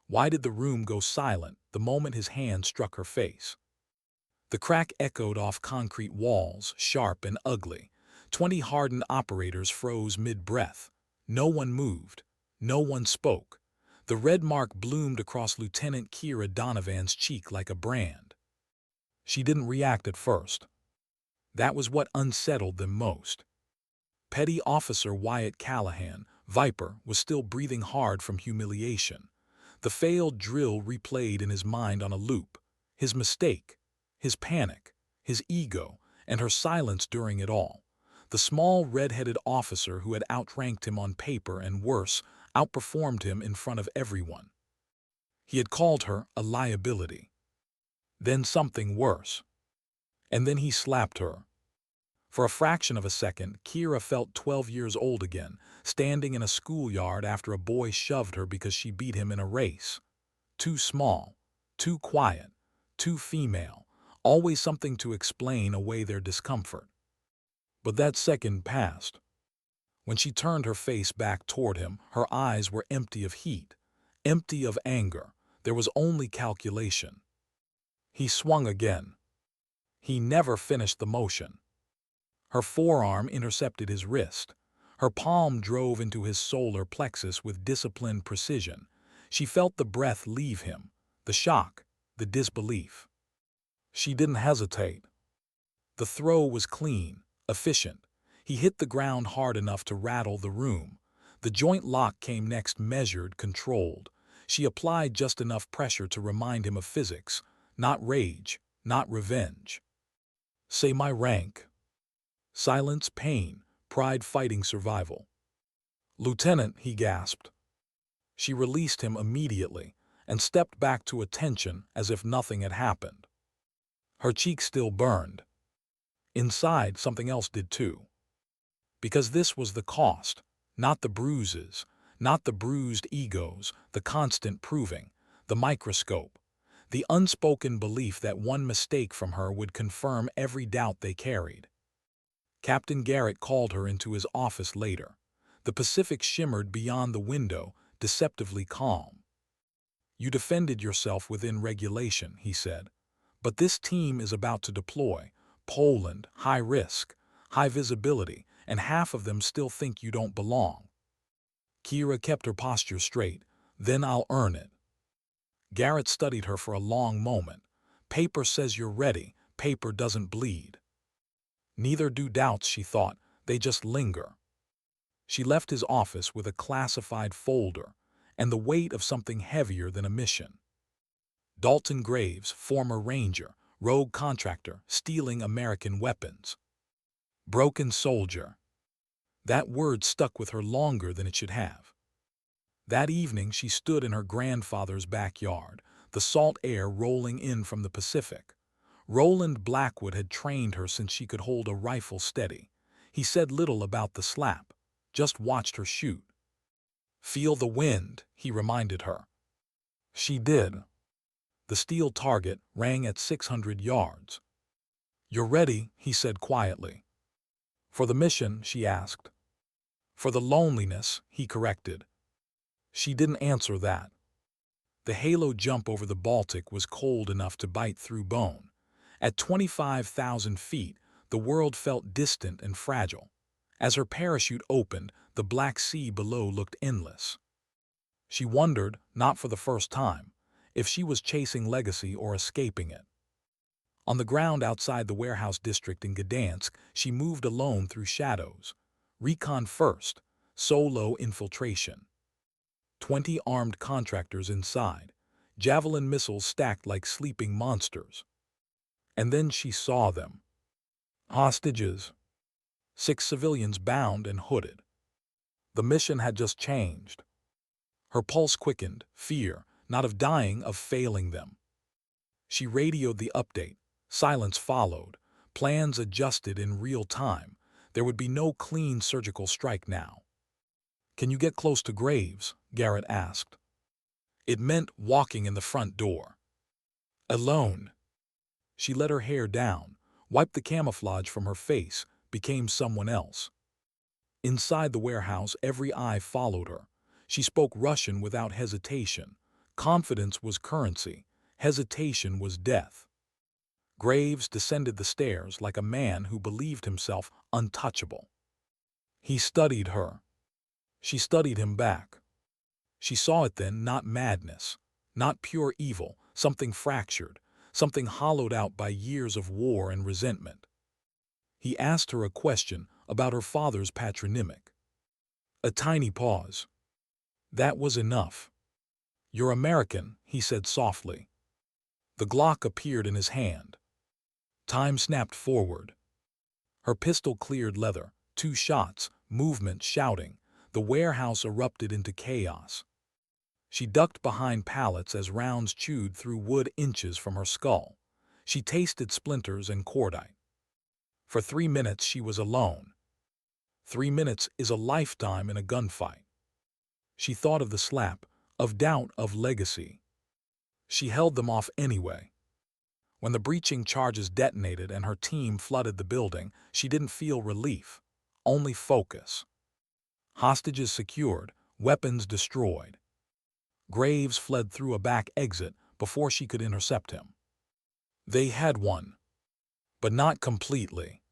Why did the room go silent the moment his hand struck her face? The crack echoed off concrete walls, sharp and ugly. 20 hardened operators froze mid-breath. No one moved. No one spoke. The red mark bloomed across Lieutenant Kira Donovan's cheek like a brand. She didn't react at first. That was what unsettled them most. Petty Officer Wyatt Callahan, Viper, was still breathing hard from humiliation. The failed drill replayed in his mind on a loop. His mistake, his panic, his ego, and her silence during it all. The small red-headed officer who had outranked him on paper and worse, outperformed him in front of everyone. He had called her a liability. Then something worse. And then he slapped her. For a fraction of a second, Kira felt 12 years old again, standing in a schoolyard after a boy shoved her because she beat him in a race. Too small, too quiet, too female, always something to explain away their discomfort. But that second passed. When she turned her face back toward him, her eyes were empty of heat, empty of anger. There was only calculation. He swung again. He never finished the motion. Her forearm intercepted his wrist. Her palm drove into his solar plexus with disciplined precision. She felt the breath leave him, the shock, the disbelief. She didn't hesitate. The throw was clean, efficient. He hit the ground hard enough to rattle the room. The joint lock came next, measured, controlled. She applied just enough pressure to remind him of physics, not rage, not revenge. Say my rank. Silence, pain, pride fighting survival. Lieutenant, he gasped. She released him immediately and stepped back to attention as if nothing had happened. Her cheek still burned. Inside, something else did too. Because this was the cost, not the bruises, not the bruised egos, the constant proving, the microscope, the unspoken belief that one mistake from her would confirm every doubt they carried. Captain Garrett called her into his office later. The Pacific shimmered beyond the window, deceptively calm. You defended yourself within regulation, he said. But this team is about to deploy. Poland, high risk, high visibility, and half of them still think you don't belong. Kira kept her posture straight. Then I'll earn it. Garrett studied her for a long moment. Paper says you're ready. Paper doesn't bleed. Neither do doubts, she thought. They just linger. She left his office with a classified folder and the weight of something heavier than a mission. Dalton Graves, former ranger, rogue contractor, stealing American weapons. Broken soldier. That word stuck with her longer than it should have. That evening she stood in her grandfather's backyard, the salt air rolling in from the Pacific. Roland Blackwood had trained her since she could hold a rifle steady. He said little about the slap, just watched her shoot. Feel the wind, he reminded her. She did. The steel target rang at 600 yards. You're ready, he said quietly. For the mission, she asked. For the loneliness, he corrected. She didn't answer that. The halo jump over the Baltic was cold enough to bite through bone. At 25,000 feet, the world felt distant and fragile. As her parachute opened, the Black Sea below looked endless. She wondered, not for the first time, if she was chasing legacy or escaping it. On the ground outside the warehouse district in Gdansk, she moved alone through shadows. Recon first, solo infiltration. 20 armed contractors inside, javelin missiles stacked like sleeping monsters. And then she saw them. Hostages. 6 civilians bound and hooded. The mission had just changed. Her pulse quickened, fear, not of dying, of failing them. She radioed the update. Silence followed. Plans adjusted in real time. There would be no clean surgical strike now. Can you get close to Graves? Garrett asked. It meant walking in the front door. Alone. She let her hair down, wiped the camouflage from her face, became someone else. Inside the warehouse, every eye followed her. She spoke Russian without hesitation, Confidence was currency. Hesitation was death. Graves descended the stairs like a man who believed himself untouchable. He studied her. She studied him back. She saw it then, not madness, not pure evil, something fractured, something hollowed out by years of war and resentment. He asked her a question about her father's patronymic. A tiny pause. That was enough. "You're American," he said softly. The Glock appeared in his hand. Time snapped forward. Her pistol cleared leather. 2 shots, movement, shouting. The warehouse erupted into chaos. She ducked behind pallets as rounds chewed through wood inches from her skull. She tasted splinters and cordite. For 3 minutes she was alone. 3 minutes is a lifetime in a gunfight. She thought of the slap, of doubt, of legacy. She held them off anyway. When the breaching charges detonated and her team flooded the building, she didn't feel relief, only focus. Hostages secured, weapons destroyed. Graves fled through a back exit before she could intercept him. They had won, but not completely.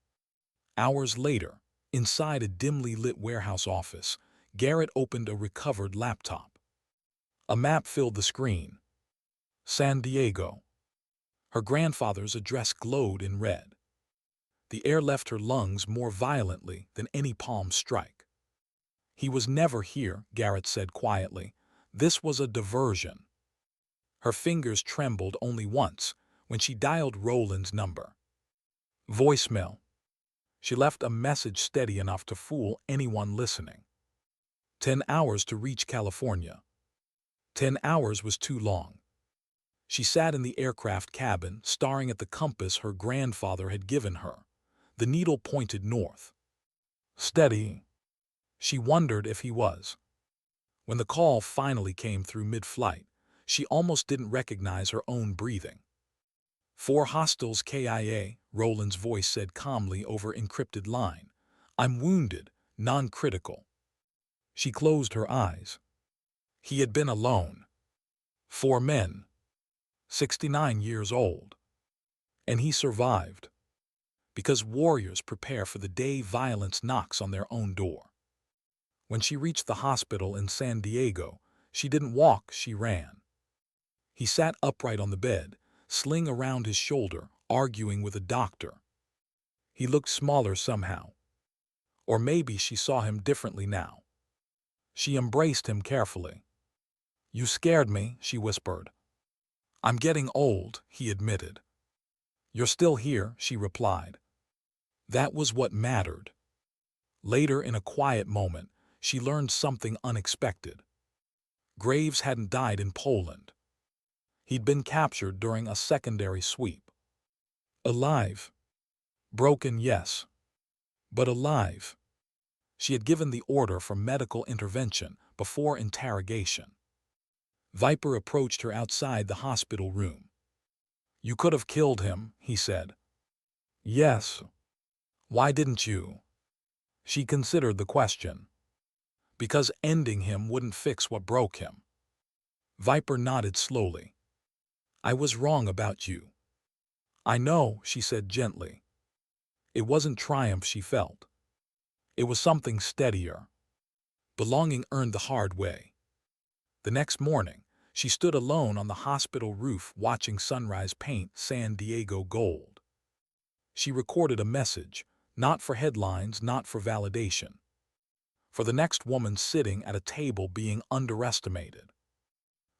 Hours later, inside a dimly lit warehouse office, Garrett opened a recovered laptop. A map filled the screen. San Diego. Her grandfather's address glowed in red. The air left her lungs more violently than any palm strike. "He was never here," Garrett said quietly. "This was a diversion." Her fingers trembled only once, when she dialed Roland's number. Voicemail. She left a message steady enough to fool anyone listening. 10 hours to reach California. 10 hours was too long. She sat in the aircraft cabin, staring at the compass her grandfather had given her. The needle pointed north. Steady. She wondered if he was. When the call finally came through mid-flight, she almost didn't recognize her own breathing. 4 hostiles KIA, Roland's voice said calmly over encrypted line. "I'm wounded, non-critical." She closed her eyes. He had been alone. 4 men. 69 years old. And he survived. Because warriors prepare for the day violence knocks on their own door. When she reached the hospital in San Diego, she didn't walk, she ran. He sat upright on the bed, sling around his shoulder, arguing with a doctor. He looked smaller somehow. Or maybe she saw him differently now. She embraced him carefully. "You scared me," she whispered. "I'm getting old," he admitted. "You're still here," she replied. That was what mattered. Later, in a quiet moment, she learned something unexpected. Graves hadn't died in Poland. He'd been captured during a secondary sweep. Alive. Broken, yes. But alive. She had given the order for medical intervention before interrogation. Viper approached her outside the hospital room. "You could have killed him," he said. "Yes. Why didn't you?" She considered the question. "Because ending him wouldn't fix what broke him." Viper nodded slowly. "I was wrong about you." "I know," she said gently. It wasn't triumph she felt. It was something steadier. Belonging earned the hard way. The next morning, she stood alone on the hospital roof watching sunrise paint San Diego gold. She recorded a message, not for headlines, not for validation. For the next woman sitting at a table being underestimated.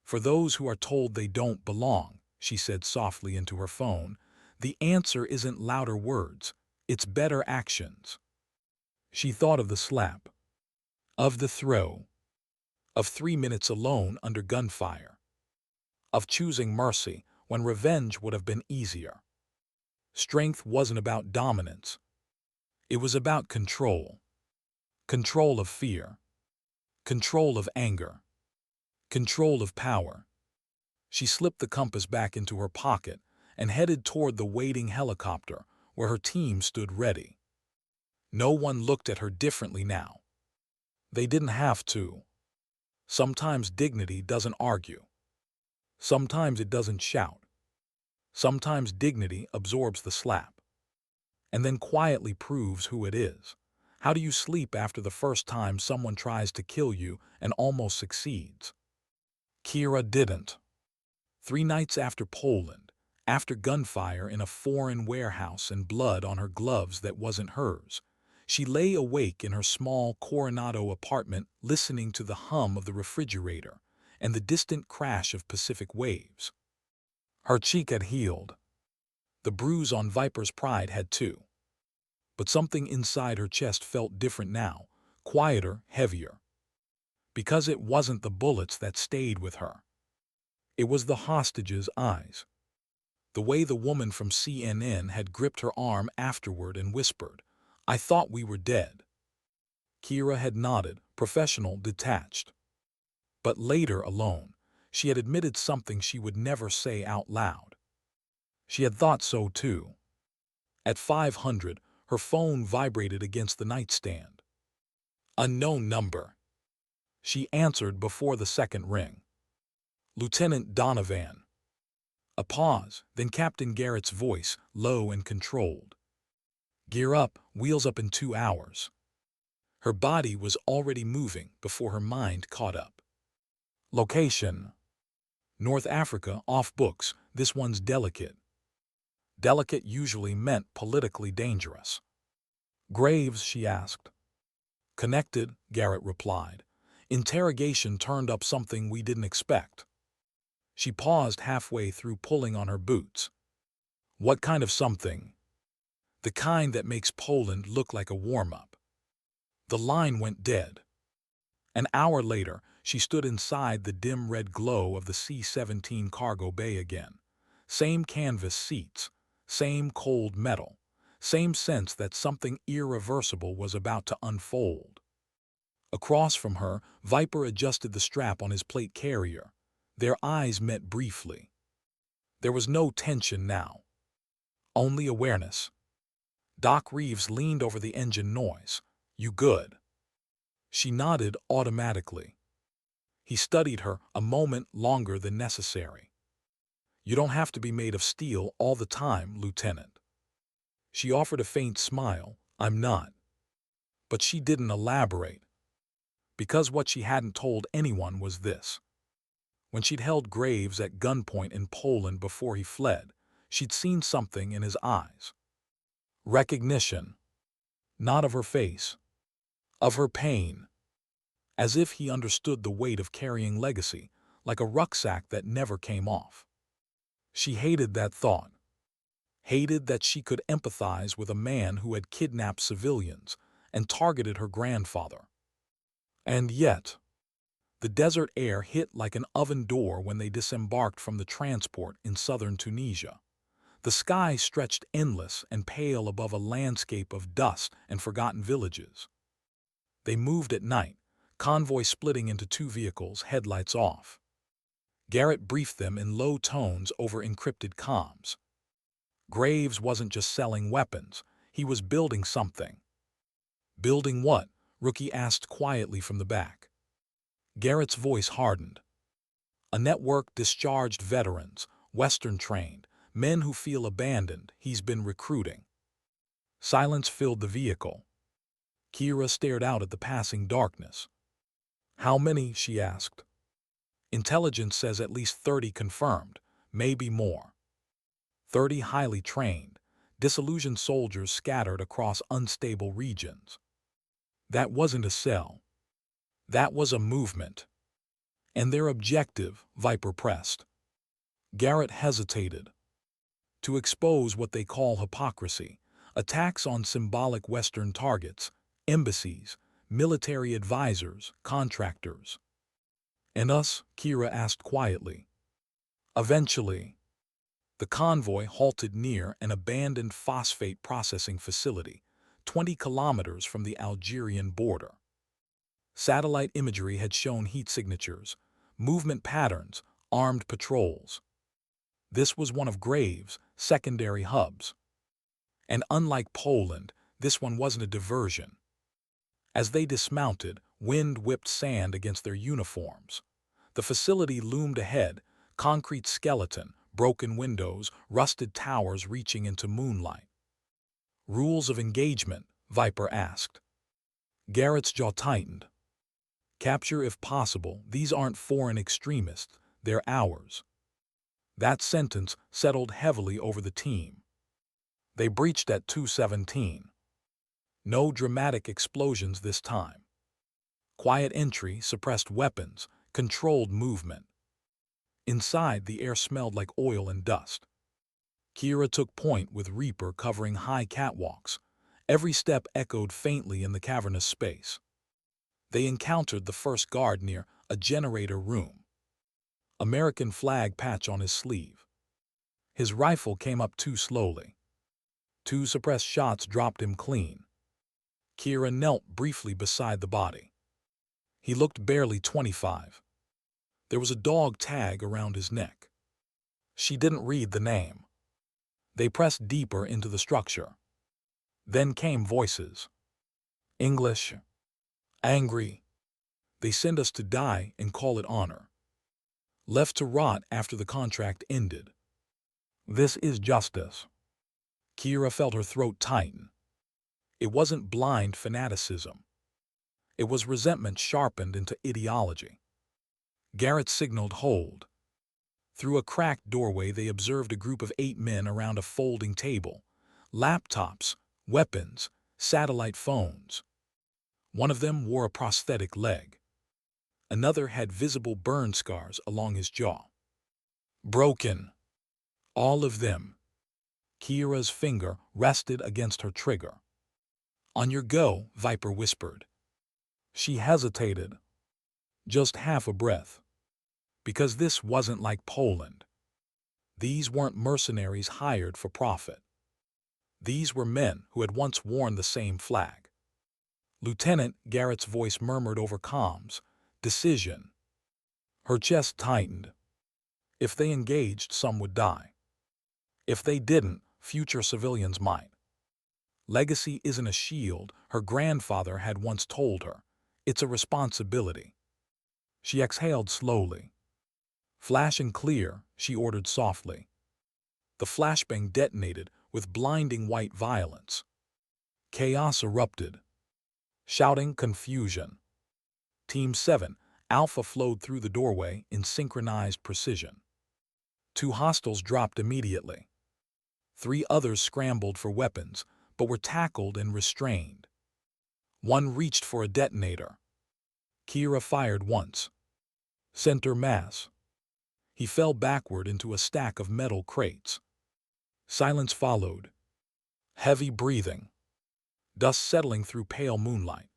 For those who are told they don't belong, she said softly into her phone, the answer isn't louder words, it's better actions. She thought of the slap, of the throw, of 3 minutes alone under gunfire, of choosing mercy when revenge would have been easier. Strength wasn't about dominance. It was about control. Control of fear. Control of anger. Control of power. She slipped the compass back into her pocket and headed toward the waiting helicopter where her team stood ready. No one looked at her differently now. They didn't have to. Sometimes dignity doesn't argue. Sometimes it doesn't shout. Sometimes dignity absorbs the slap, and then quietly proves who it is. How do you sleep after the first time someone tries to kill you and almost succeeds? Kira didn't. 3 nights after Poland, after gunfire in a foreign warehouse and blood on her gloves that wasn't hers, she lay awake in her small Coronado apartment listening to the hum of the refrigerator and the distant crash of Pacific waves. Her cheek had healed. The bruise on Viper's pride had too. But something inside her chest felt different now, quieter, heavier. Because it wasn't the bullets that stayed with her. It was the hostage's eyes. The way the woman from CNN had gripped her arm afterward and whispered, "I thought we were dead." Kira had nodded, professional, detached. But later, alone, she had admitted something she would never say out loud. She had thought so too. At 500, her phone vibrated against the nightstand. Unknown number. She answered before the second ring. Lieutenant Donovan. A pause, then Captain Garrett's voice, low and controlled. "Gear up, wheels up in 2 hours." Her body was already moving before her mind caught up. Location. North Africa, off books, this one's delicate. Delicate usually meant politically dangerous. "Graves?" she asked. "Connected," Garrett replied. Interrogation turned up something we didn't expect. She paused halfway through pulling on her boots. "What kind of something?" "The kind that makes Poland look like a warm-up." The line went dead. An hour later, she stood inside the dim red glow of the C-17 cargo bay again. Same canvas seats, same cold metal, same sense that something irreversible was about to unfold. Across from her, Viper adjusted the strap on his plate carrier. Their eyes met briefly. There was no tension now. Only awareness. Doc Reeves leaned over the engine noise. "You good?" She nodded automatically. He studied her a moment longer than necessary. "You don't have to be made of steel all the time, Lieutenant." She offered a faint smile. "I'm not." But she didn't elaborate. Because what she hadn't told anyone was this. When she'd held Graves at gunpoint in Poland before he fled, she'd seen something in his eyes. Recognition. Not of her face. Of her pain. As if he understood the weight of carrying legacy, like a rucksack that never came off. She hated that thought. Hated that she could empathize with a man who had kidnapped civilians and targeted her grandfather. And yet, the desert air hit like an oven door when they disembarked from the transport in southern Tunisia. The sky stretched endless and pale above a landscape of dust and forgotten villages. They moved at night, convoy splitting into 2 vehicles, headlights off. Garrett briefed them in low tones over encrypted comms. Graves wasn't just selling weapons, he was building something. "Building what?" Rookie asked quietly from the back. Garrett's voice hardened. "A network discharged veterans, Western-trained, men who feel abandoned, he's been recruiting." Silence filled the vehicle. Kira stared out at the passing darkness. "How many?" she asked. "Intelligence says at least 30 confirmed, maybe more. 30 highly trained, disillusioned soldiers scattered across unstable regions." That wasn't a cell. That was a movement. "And their objective," Viper pressed. Garrett hesitated. "To expose what they call hypocrisy, attacks on symbolic Western targets, embassies, military advisors, contractors." "And us?" Kira asked quietly. "Eventually." The convoy halted near an abandoned phosphate processing facility, 20 kilometers from the Algerian border. Satellite imagery had shown heat signatures, movement patterns, armed patrols. This was one of Graves' secondary hubs. And unlike Poland, this one wasn't a diversion. As they dismounted, wind whipped sand against their uniforms. The facility loomed ahead, Concrete skeleton, broken windows, rusted towers reaching into moonlight. Rules of engagement, Viper asked. Garrett's jaw tightened. Capture if possible, these aren't foreign extremists, they're ours. That sentence settled heavily over the team. They breached at 2:17. No dramatic explosions this time. Quiet entry, suppressed weapons, controlled movement. Inside, the air smelled like oil and dust. Kira took point with Reaper covering high catwalks. Every step echoed faintly in the cavernous space. They encountered the first guard near a generator room. American flag patch on his sleeve. His rifle came up too slowly. Two suppressed shots dropped him clean. Kira knelt briefly beside the body. He looked barely 25. There was a dog tag around his neck. She didn't read the name. They pressed deeper into the structure. Then came voices. English. Angry. They send us to die and call it honor. Left to rot after the contract ended. This is justice. Kira felt her throat tighten. It wasn't blind fanaticism. It was resentment sharpened into ideology. Garrett signaled hold. Through a cracked doorway they observed a group of 8 men around a folding table. Laptops, weapons, satellite phones. One of them wore a prosthetic leg. Another had visible burn scars along his jaw. Broken. All of them. Kira's finger rested against her trigger. On your go, Viper whispered. She hesitated. Just half a breath. Because this wasn't like Poland. These weren't mercenaries hired for profit. These were men who had once worn the same flag. Lieutenant, Garrett's voice murmured over comms. Decision. Her chest tightened. If they engaged, some would die. If they didn't, future civilians might. Legacy isn't a shield, her grandfather had once told her. It's a responsibility. She exhaled slowly. Flash and clear, she ordered softly. The flashbang detonated with blinding white violence. Chaos erupted. Shouting, confusion. Team 7, Alpha flowed through the doorway in synchronized precision. 2 hostiles dropped immediately. 3 others scrambled for weapons, but were tackled and restrained. One reached for a detonator. Kira fired once. Center mass. He fell backward into a stack of metal crates. Silence followed. Heavy breathing. Dust settling through pale moonlight.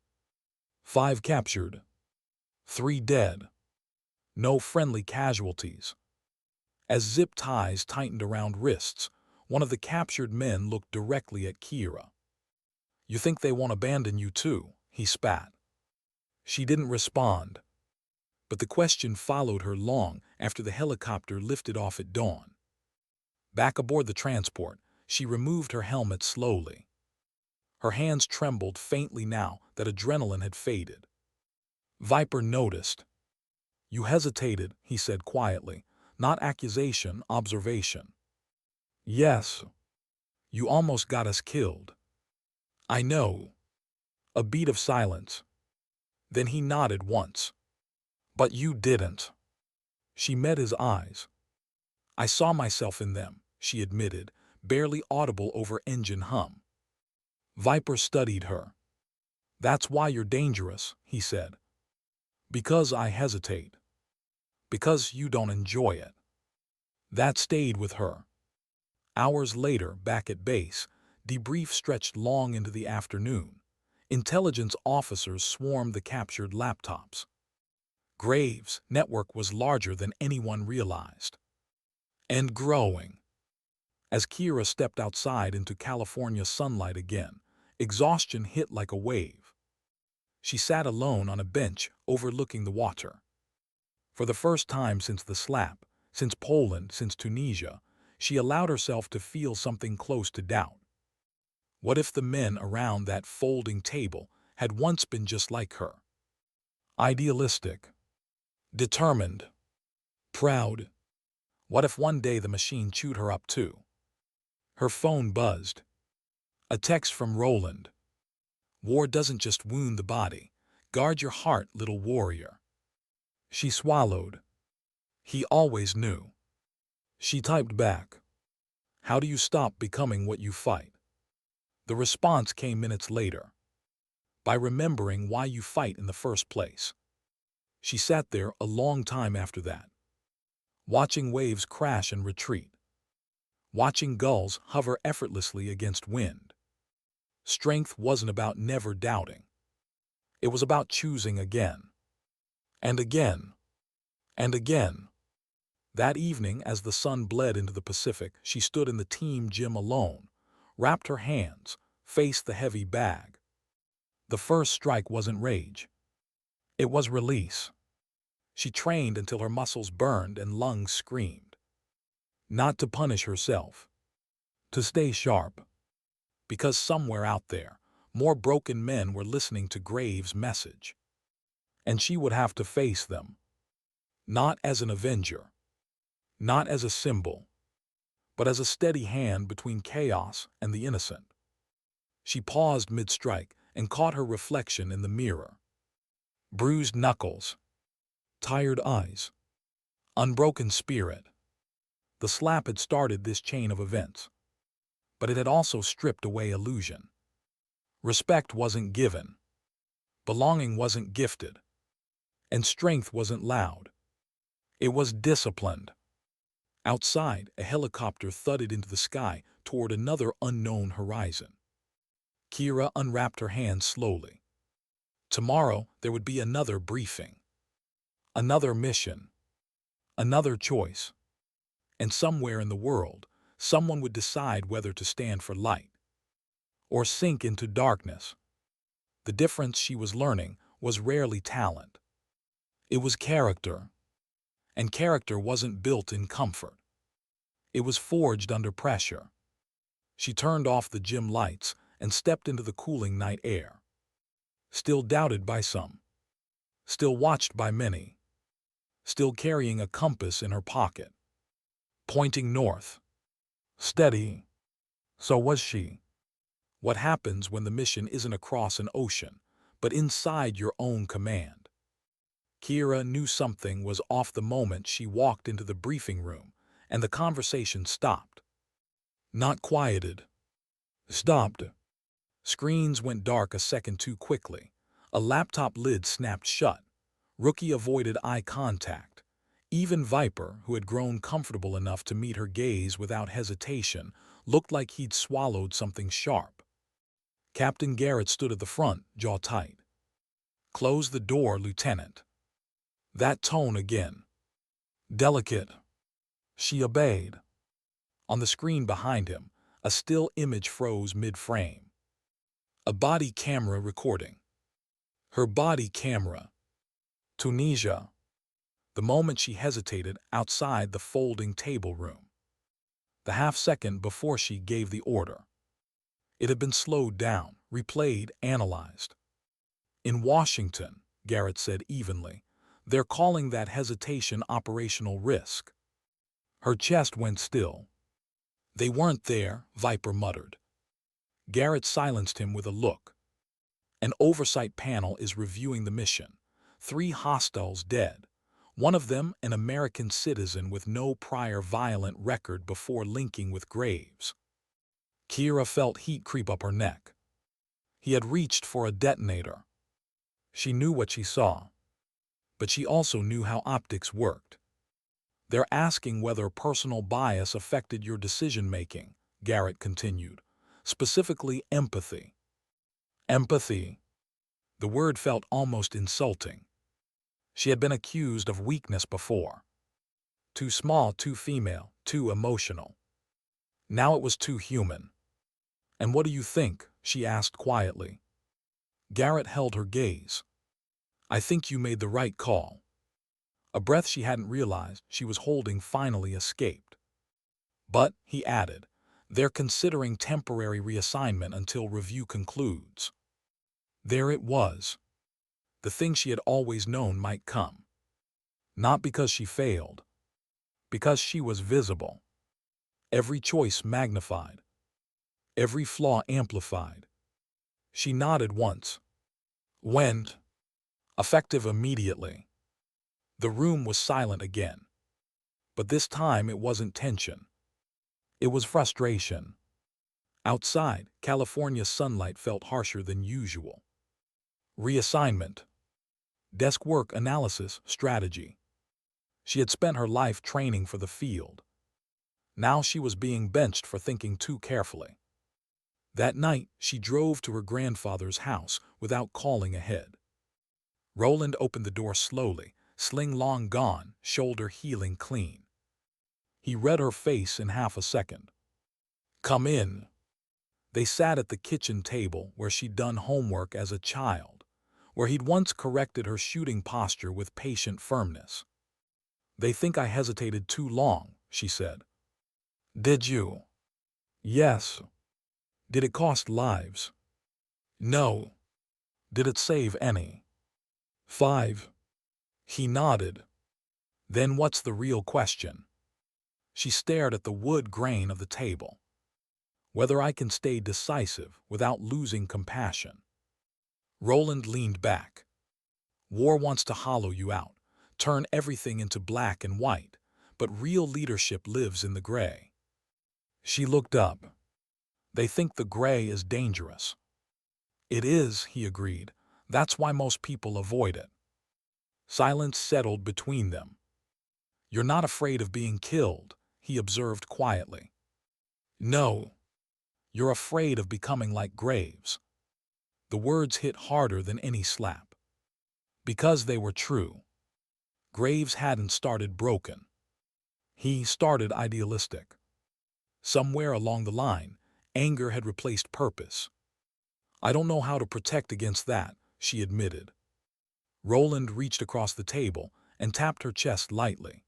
5 captured. 3 dead. No friendly casualties. As zip ties tightened around wrists, one of the captured men looked directly at Kira. You think they won't abandon you too? He spat. She didn't respond. But the question followed her long after the helicopter lifted off at dawn. Back aboard the transport, she removed her helmet slowly. Her hands trembled faintly now that adrenaline had faded. Viper noticed. You hesitated, he said quietly. Not accusation, observation. Yes. You almost got us killed. I know. A beat of silence. Then he nodded once. But you didn't. She met his eyes. I saw myself in them, she admitted, barely audible over engine hum. Viper studied her. That's why you're dangerous, he said. Because I hesitate. Because you don't enjoy it. That stayed with her. Hours later, back at base, debrief stretched long into the afternoon. Intelligence officers swarmed the captured laptops. Graves' network was larger than anyone realized. And growing. As Kira stepped outside into California sunlight again, exhaustion hit like a wave. She sat alone on a bench overlooking the water. For the first time since the slap, since Poland, since Tunisia, she allowed herself to feel something close to doubt. What if the men around that folding table had once been just like her? Idealistic. Determined. Proud. What if one day the machine chewed her up too? Her phone buzzed. A text from Roland. War doesn't just wound the body. Guard your heart, little warrior. She swallowed. He always knew. She typed back. How do you stop becoming what you fight? The response came minutes later. By remembering why you fight in the first place. She sat there a long time after that, watching waves crash and retreat, watching gulls hover effortlessly against wind. Strength wasn't about never doubting. It was about choosing again, and again, and again. That evening, as the sun bled into the Pacific, she stood in the team gym alone, wrapped her hands, faced the heavy bag. The first strike wasn't rage. It was release. She trained until her muscles burned and lungs screamed. Not to punish herself. To stay sharp. Because somewhere out there, more broken men were listening to Graves' message. And she would have to face them. Not as an avenger. Not as a symbol. But as a steady hand between chaos and the innocent. She paused mid-strike and caught her reflection in the mirror. Bruised knuckles. Tired eyes. Unbroken spirit. The slap had started this chain of events. But it had also stripped away illusion. Respect wasn't given. Belonging wasn't gifted. And strength wasn't loud. It was disciplined. Outside, a helicopter thudded into the sky toward another unknown horizon. Kira unwrapped her hands slowly. Tomorrow, there would be another briefing. Another mission. Another choice. And somewhere in the world, someone would decide whether to stand for light or sink into darkness. The difference she was learning was rarely talent. It was character. And character wasn't built in comfort. It was forged under pressure. She turned off the gym lights and stepped into the cooling night air. Still doubted by some. Still watched by many. Still carrying a compass in her pocket. Pointing north. Steady. So was she. What happens when the mission isn't across an ocean, but inside your own command? Kira knew something was off the moment she walked into the briefing room, and the conversation stopped. Not quieted. Stopped. Screens went dark a second too quickly. A laptop lid snapped shut. Rookie avoided eye contact. Even Viper, who had grown comfortable enough to meet her gaze without hesitation, looked like he'd swallowed something sharp. Captain Garrett stood at the front, jaw tight. Close the door, Lieutenant. That tone again. Delicate. She obeyed. On the screen behind him, a still image froze mid-frame. A body camera recording. Her body camera. Tunisia. The moment she hesitated outside the folding table room. The half-second before she gave the order. It had been slowed down, replayed, analyzed. In Washington, Garrett said evenly, they're calling that hesitation operational risk. Her chest went still. They weren't there, Viper muttered. Garrett silenced him with a look. An oversight panel is reviewing the mission. 3 hostiles dead. One of them an American citizen with no prior violent record before linking with Graves. Kira felt heat creep up her neck. He had reached for a detonator. She knew what she saw. But she also knew how optics worked. They're asking whether personal bias affected your decision-making, Garrett continued. Specifically empathy. Empathy. The word felt almost insulting. She had been accused of weakness before. Too small, too female, too emotional. Now it was too human. And what do you think? She asked quietly. Garrett held her gaze. I think you made the right call. A breath she hadn't realized she was holding finally escaped. But, he added, they're considering temporary reassignment until review concludes. There it was. The thing she had always known might come. Not because she failed, Because she was visible. Every choice magnified. Every flaw amplified. She nodded once. Went. Effective immediately. The room was silent again. But this time it wasn't tension. It was frustration. Outside, California's sunlight felt harsher than usual. Reassignment. Desk work, analysis, strategy. She had spent her life training for the field. Now she was being benched for thinking too carefully. That night, she drove to her grandfather's house without calling ahead. Roland opened the door slowly, sling long gone, shoulder healing clean. He read her face in half a second. Come in. They sat at the kitchen table where she'd done homework as a child, where he'd once corrected her shooting posture with patient firmness. They think I hesitated too long, she said. Did you? Yes. Did it cost lives? No. Did it save any? 5. He nodded. Then what's the real question? She stared at the wood grain of the table. Whether I can stay decisive without losing compassion. Roland leaned back. War wants to hollow you out, turn everything into black and white, but real leadership lives in the gray. She looked up. They think the gray is dangerous. It is, he agreed. That's why most people avoid it. Silence settled between them. You're not afraid of being killed, he observed quietly. No. You're afraid of becoming like Graves. The words hit harder than any slap. Because they were true. Graves hadn't started broken. He started idealistic. Somewhere along the line, anger had replaced purpose. I don't know how to protect against that, she admitted. Roland reached across the table and tapped her chest lightly.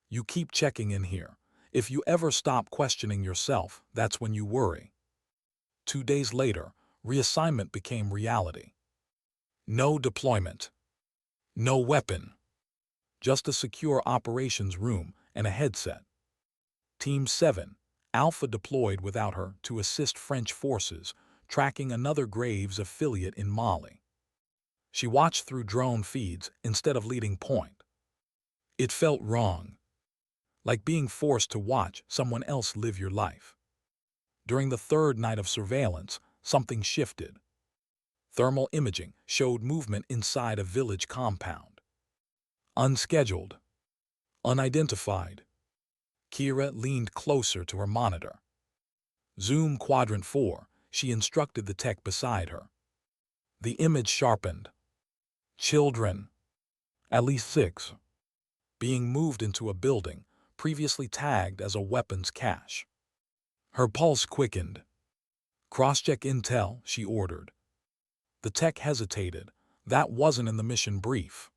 You keep checking in here. If you ever stop questioning yourself, that's when you worry. 2 days later, reassignment became reality. No deployment. No weapon. Just a secure operations room and a headset. Team 7, Alpha deployed without her to assist French forces, tracking another Graves affiliate in Mali. She watched through drone feeds instead of leading point. It felt wrong. Like being forced to watch someone else live your life. During the third night of surveillance, something shifted. Thermal imaging showed movement inside a village compound. Unscheduled. Unidentified. Kira leaned closer to her monitor. Zoom quadrant 4, she instructed the tech beside her. The image sharpened. Children. At least 6. Being moved into a building previously tagged as a weapons cache. Her pulse quickened. Cross-check intel, she ordered. The tech hesitated. That wasn't in the mission brief.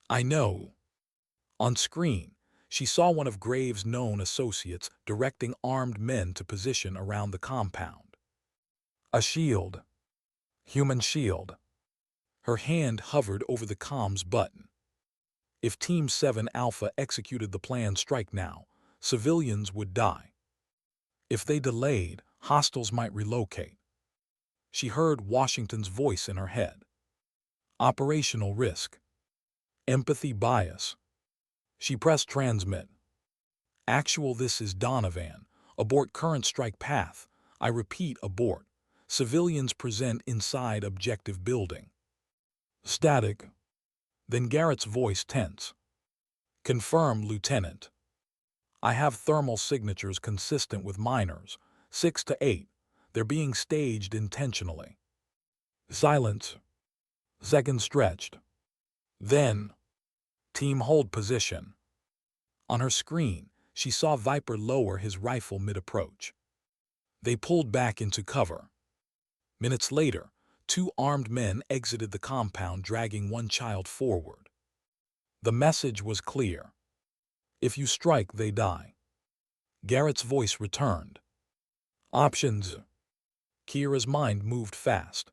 I know. On screen, she saw one of Graves' known associates directing armed men to position around the compound. A shield. Human shield. Her hand hovered over the comms button. If Team 7 Alpha executed the planned strike now, civilians would die. If they delayed, hostiles might relocate. She heard Washington's voice in her head. Operational risk. Empathy bias. She pressed transmit. Actual, this is Donovan. Abort current strike path. I repeat, abort. Civilians present inside objective building. Static. Then Garrett's voice tense. Confirm, Lieutenant. I have thermal signatures consistent with miners. 6 to 8. They're being staged intentionally. Silence. Seconds stretched. Then, team hold position. On her screen, she saw Viper lower his rifle mid-approach. They pulled back into cover. Minutes later, 2 armed men exited the compound dragging one child forward. The message was clear. If you strike, they die. Garrett's voice returned. Options. Kira's mind moved fast.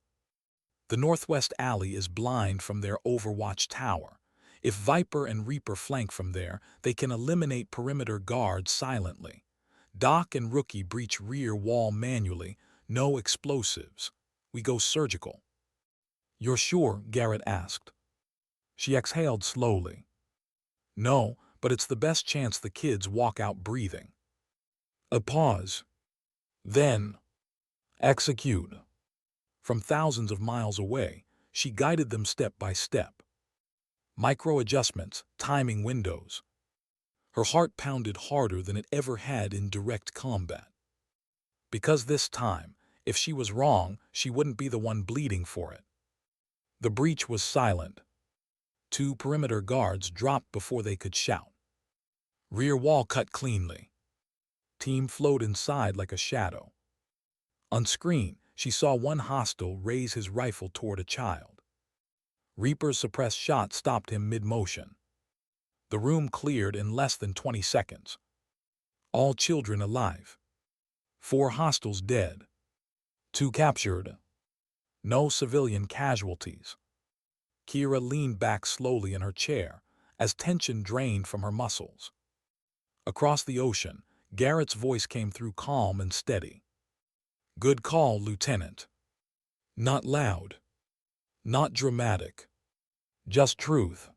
The northwest alley is blind from their Overwatch tower. If Viper and Reaper flank from there, they can eliminate perimeter guards silently. Doc and Rookie breach rear wall manually, no explosives. We go surgical. You're sure? Garrett asked. She exhaled slowly. No, but it's the best chance the kids walk out breathing. A pause. Then, execute. From thousands of miles away, she guided them step by step. Micro adjustments, timing windows. Her heart pounded harder than it ever had in direct combat. Because this time, if she was wrong, she wouldn't be the one bleeding for it. The breach was silent. 2 perimeter guards dropped before they could shout. Rear wall cut cleanly. Team flowed inside like a shadow. On screen, she saw one hostile raise his rifle toward a child. Reaper's suppressed shot stopped him mid-motion. The room cleared in less than 20 seconds. All children alive. 4 hostiles dead. 2 captured. No civilian casualties. Kira leaned back slowly in her chair as tension drained from her muscles. Across the ocean, Garrett's voice came through calm and steady. Good call, Lieutenant. Not loud. Not dramatic. Just truth.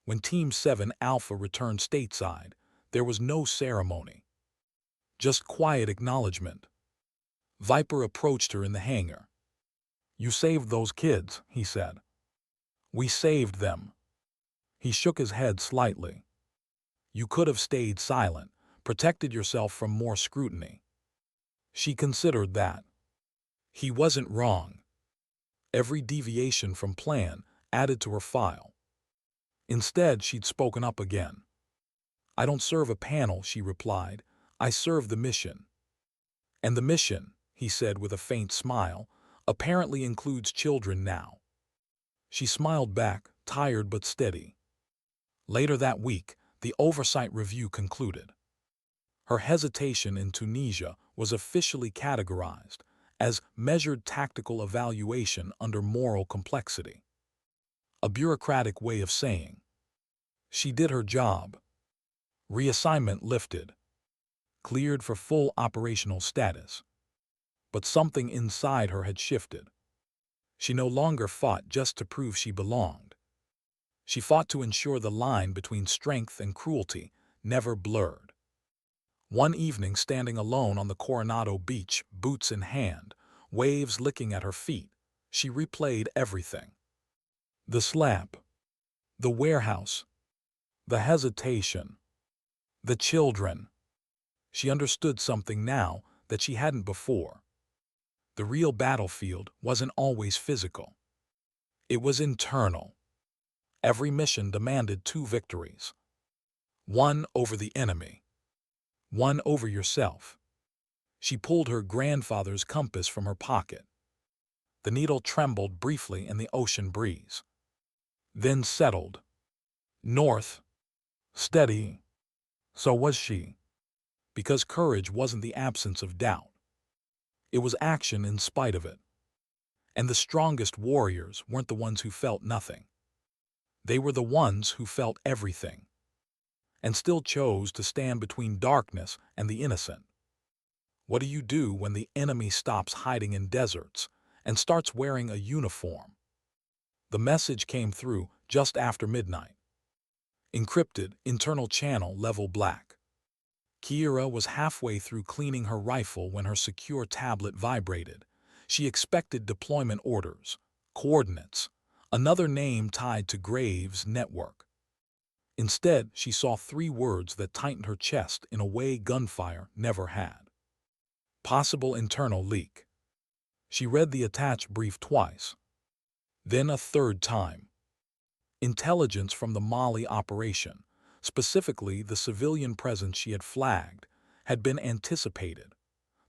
When Team 7 Alpha returned stateside, there was no ceremony. Just quiet acknowledgement. Viper approached her in the hangar. You saved those kids, he said. We saved them. He shook his head slightly. You could have stayed silent, protected yourself from more scrutiny. She considered that. He wasn't wrong. Every deviation from plan added to her file. Instead, she'd spoken up again. I don't serve a panel, she replied. I serve the mission. And the mission, he said with a faint smile, apparently includes children now. She smiled back, tired but steady. Later that week, the oversight review concluded. Her hesitation in Tunisia was officially categorized as measured tactical evaluation under moral complexity. A bureaucratic way of saying, she did her job. Reassignment lifted. Cleared for full operational status. But something inside her had shifted. She no longer fought just to prove she belonged. She fought to ensure the line between strength and cruelty never blurred. One evening, standing alone on the Coronado beach, boots in hand, waves licking at her feet, she replayed everything. The slap. The warehouse. The hesitation. The children. She understood something now that she hadn't before. The real battlefield wasn't always physical. It was internal. Every mission demanded 2 victories. One over the enemy. One over yourself. She pulled her grandfather's compass from her pocket. The needle trembled briefly in the ocean breeze. Then settled. North. Steady. So was she. Because courage wasn't the absence of doubt. It was action in spite of it. And the strongest warriors weren't the ones who felt nothing. They were the ones who felt everything. And still chose to stand between darkness and the innocent. What do you do when the enemy stops hiding in deserts and starts wearing a uniform? The message came through just after midnight. Encrypted, internal channel level black. Kira was halfway through cleaning her rifle when her secure tablet vibrated. She expected deployment orders, coordinates, another name tied to Graves' network. Instead, she saw 3 words that tightened her chest in a way gunfire never had. Possible internal leak. She read the attached brief twice. Then a 3rd time. Intelligence from the Mali operation, specifically the civilian presence she had flagged, had been anticipated.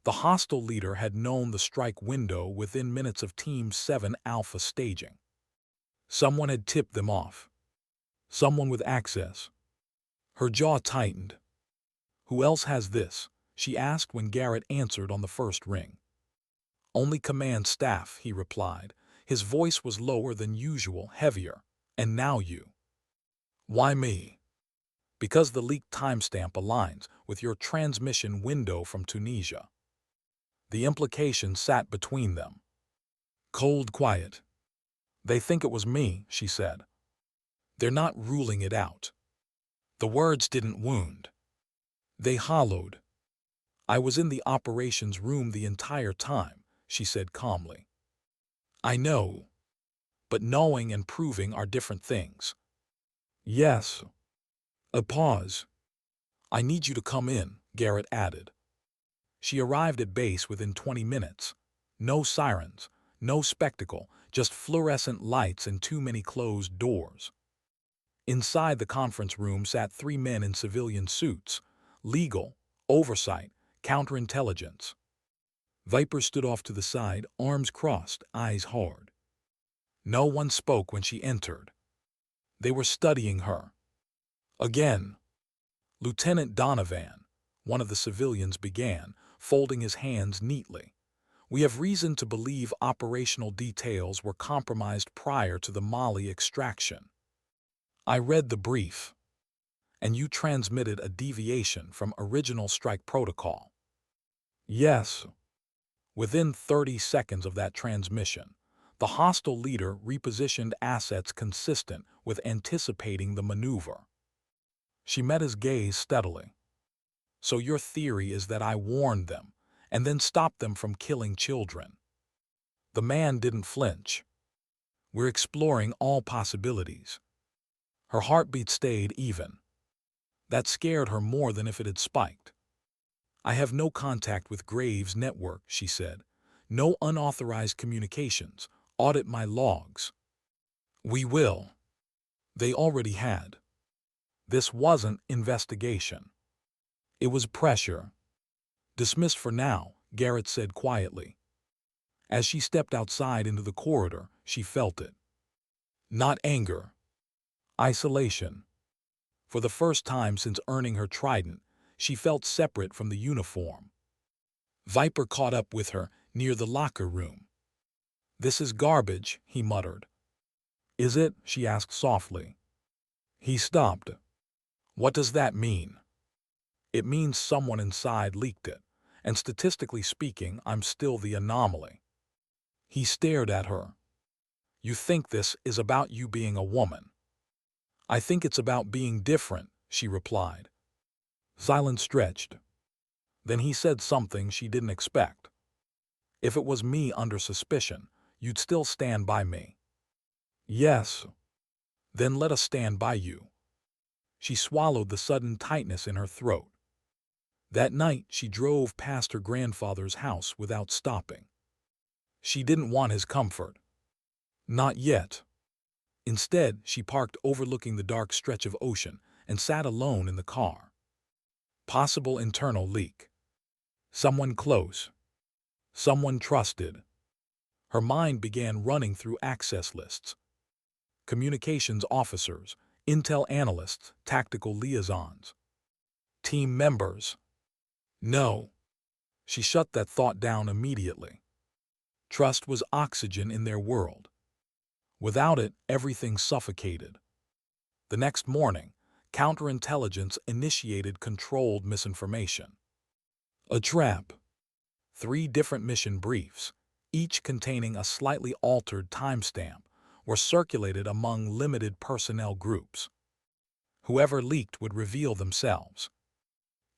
The hostile leader had known the strike window within minutes of Team 7 Alpha staging. Someone had tipped them off. Someone with access. Her jaw tightened. Who else has this? She asked when Garrett answered on the first ring. Only command staff, he replied. His voice was lower than usual, heavier. And now you. Why me? Because the leaked timestamp aligns with your transmission window from Tunisia. The implication sat between them. Cold quiet. They think it was me, she said. They're not ruling it out. The words didn't wound. They hollowed. I was in the operations room the entire time, she said calmly. I know, but knowing and proving are different things. Yes. A pause. I need you to come in, Garrett added. She arrived at base within 20 minutes. No sirens, no spectacle, just fluorescent lights and too many closed doors. Inside the conference room sat 3 men in civilian suits. Legal, oversight, counterintelligence. Viper stood off to the side, arms crossed, eyes hard. No one spoke when she entered. They were studying her. Again. Lieutenant Donovan, one of the civilians, began, folding his hands neatly. We have reason to believe operational details were compromised prior to the Mali extraction. I read the brief, and you transmitted a deviation from original strike protocol. Yes. Within 30 seconds of that transmission, the hostile leader repositioned assets consistent with anticipating the maneuver. She met his gaze steadily. So your theory is that I warned them and then stopped them from killing children. The man didn't flinch. We're exploring all possibilities. Her heartbeat stayed even. That scared her more than if it had spiked. I have no contact with Graves' network, she said. No unauthorized communications. Audit my logs. We will. They already had. This wasn't investigation. It was pressure. Dismissed for now, Garrett said quietly. As she stepped outside into the corridor, she felt it. Not anger. Isolation. For the first time since earning her trident, she felt separate from the uniform. Viper caught up with her near the locker room. This is garbage, he muttered. Is it? She asked softly. He stopped. What does that mean? It means someone inside leaked it, and statistically speaking, I'm still the anomaly. He stared at her. You think this is about you being a woman? I think it's about being different, she replied. Silence stretched. Then he said something she didn't expect. If it was me under suspicion, you'd still stand by me. Yes. Then let us stand by you. She swallowed the sudden tightness in her throat. That night, she drove past her grandfather's house without stopping. She didn't want his comfort. Not yet. Instead, she parked overlooking the dark stretch of ocean and sat alone in the car. Possible internal leak. Someone close. Someone trusted. Her mind began running through access lists. Communications officers, intel analysts, tactical liaisons. Team members. No. She shut that thought down immediately. Trust was oxygen in their world. Without it, everything suffocated. The next morning, counterintelligence initiated controlled misinformation. A trap. 3 different mission briefs, each containing a slightly altered timestamp, were circulated among limited personnel groups. Whoever leaked would reveal themselves.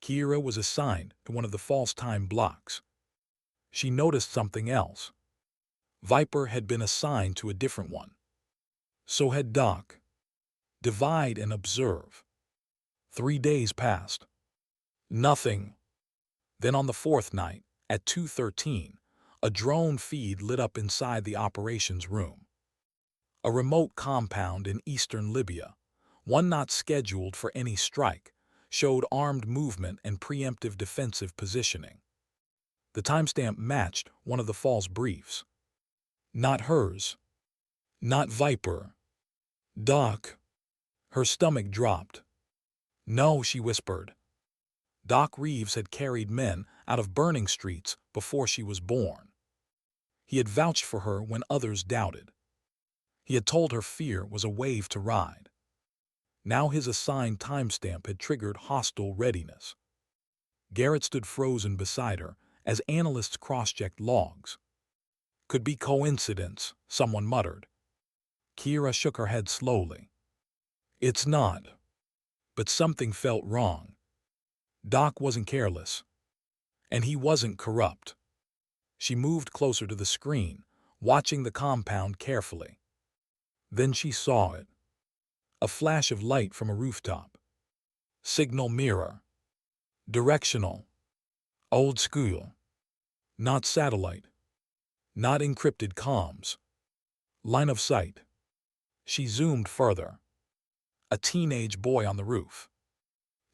Kira was assigned to one of the false time blocks. She noticed something else. Viper had been assigned to a different one. So had Doc. Divide and observe. 3 days passed. Nothing. Then on the 4th night, at 2:13, a drone feed lit up inside the operations room. A remote compound in eastern Libya, one not scheduled for any strike, showed armed movement and preemptive defensive positioning. The timestamp matched one of the false briefs. Not hers. Not Viper. Doc. Her stomach dropped. No, she whispered. Doc Reeves had carried men out of burning streets before she was born. He had vouched for her when others doubted. He had told her fear was a wave to ride. Now his assigned timestamp had triggered hostile readiness. Garrett stood frozen beside her as analysts cross-checked logs. Could be coincidence, someone muttered. Kira shook her head slowly. It's not. But something felt wrong. Doc wasn't careless. And he wasn't corrupt. She moved closer to the screen, watching the compound carefully. Then she saw it. A flash of light from a rooftop. Signal mirror. Directional. Old school. Not satellite. Not encrypted comms. Line of sight. She zoomed further. A teenage boy on the roof.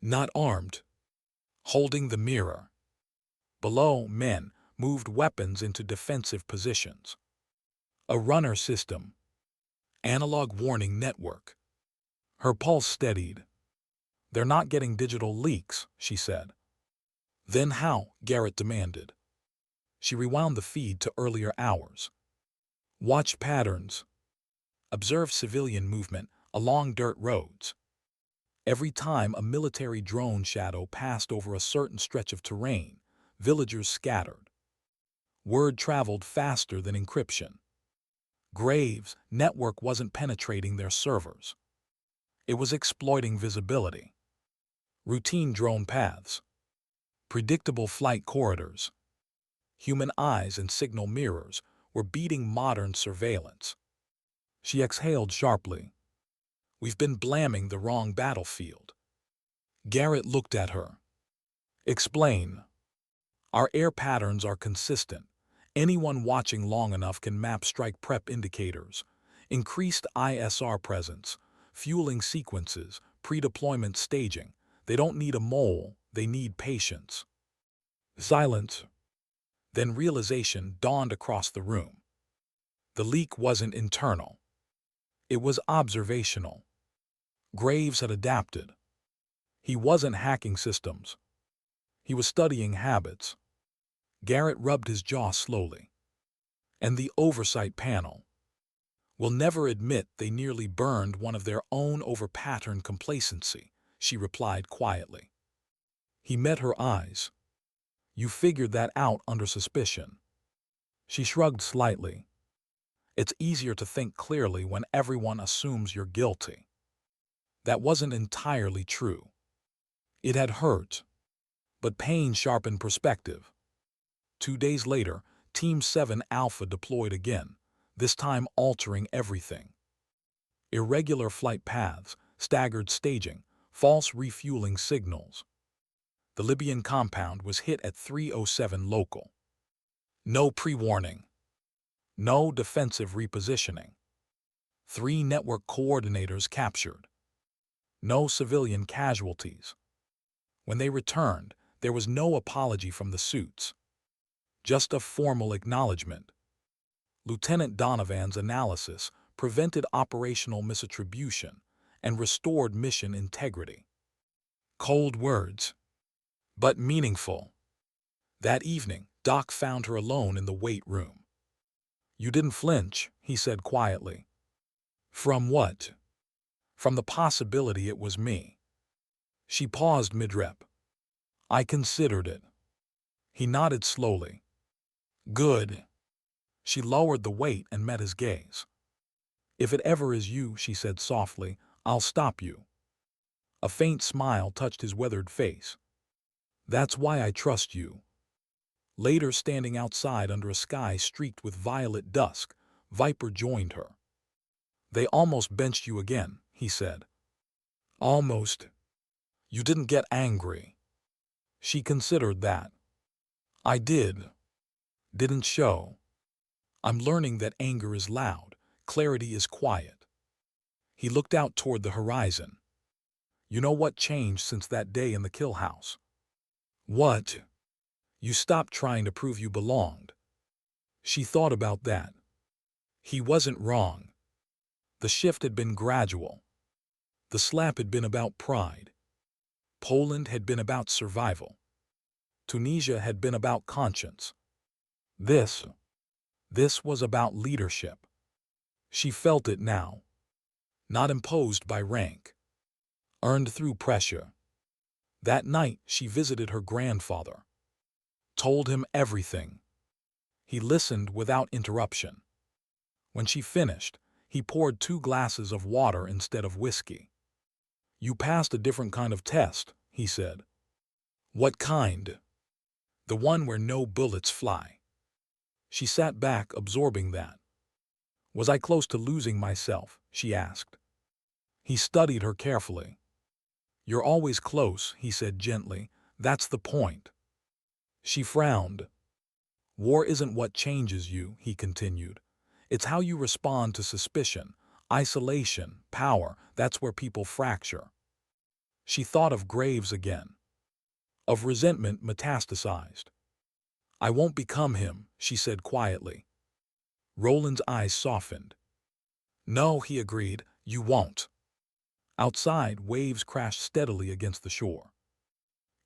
Not armed. Holding the mirror. Below, men moved weapons into defensive positions. A runner system. Analog warning network. Her pulse steadied. They're not getting digital leaks, she said. Then how? Garrett demanded. She rewound the feed to earlier hours. Watched patterns. Observed civilian movement along dirt roads. Every time a military drone shadow passed over a certain stretch of terrain, villagers scattered. Word traveled faster than encryption. Graves' network wasn't penetrating their servers. It was exploiting visibility. Routine drone paths. Predictable flight corridors. Human eyes and signal mirrors were beating modern surveillance. She exhaled sharply. We've been blamming the wrong battlefield. Garrett looked at her. Explain. Our air patterns are consistent. Anyone watching long enough can map strike prep indicators, increased ISR presence, fueling sequences, pre-deployment staging. They don't need a mole, they need patience. Silence. Then realization dawned across the room. The leak wasn't internal. It was observational. Graves had adapted. He wasn't hacking systems. He was studying habits. Garrett rubbed his jaw slowly. And the oversight panel will never admit they nearly burned one of their own over pattern complacency, she replied quietly. He met her eyes. You figured that out under suspicion. She shrugged slightly. It's easier to think clearly when everyone assumes you're guilty. That wasn't entirely true. It had hurt. But pain sharpened perspective. 2 days later, Team 7 Alpha deployed again, this time altering everything. Irregular flight paths, staggered staging, false refueling signals. The Libyan compound was hit at 3:07 local. No pre-warning. No defensive repositioning. 3 network coordinators captured. No civilian casualties. When they returned, there was no apology from the suits. Just a formal acknowledgement. Lieutenant Donovan's analysis prevented operational misattribution and restored mission integrity. Cold words, but meaningful. That evening, Doc found her alone in the weight room. You didn't flinch, he said quietly. From what? From the possibility it was me. She paused mid-rep. I considered it. He nodded slowly. Good. She lowered the weight and met his gaze. If it ever is you, she said softly, I'll stop you. A faint smile touched his weathered face. That's why I trust you. Later, standing outside under a sky streaked with violet dusk, Viper joined her. They almost benched you again, he said. Almost. You didn't get angry. She considered that. I did. Didn't show. I'm learning that anger is loud, clarity is quiet. He looked out toward the horizon. You know what changed since that day in the kill house? What? You stopped trying to prove you belonged. She thought about that. He wasn't wrong. The shift had been gradual. The slap had been about pride. Poland had been about survival. Tunisia had been about conscience. This was about leadership. She felt it now. Not imposed by rank. earned through pressure. That night, she visited her grandfather, told him everything. He listened without interruption. When she finished, he poured 2 glasses of water instead of whiskey. "You passed a different kind of test," he said. "What kind?" "The one where no bullets fly." She sat back, absorbing that. "Was I close to losing myself?" she asked. He studied her carefully. "You're always close," he said gently. "That's the point." She frowned. "War isn't what changes you," he continued. "It's how you respond to suspicion, isolation, power. That's where people fracture." She thought of Graves again, of resentment metastasized. "I won't become him," she said quietly. Roland's eyes softened. "No," he agreed, "you won't." Outside, waves crashed steadily against the shore.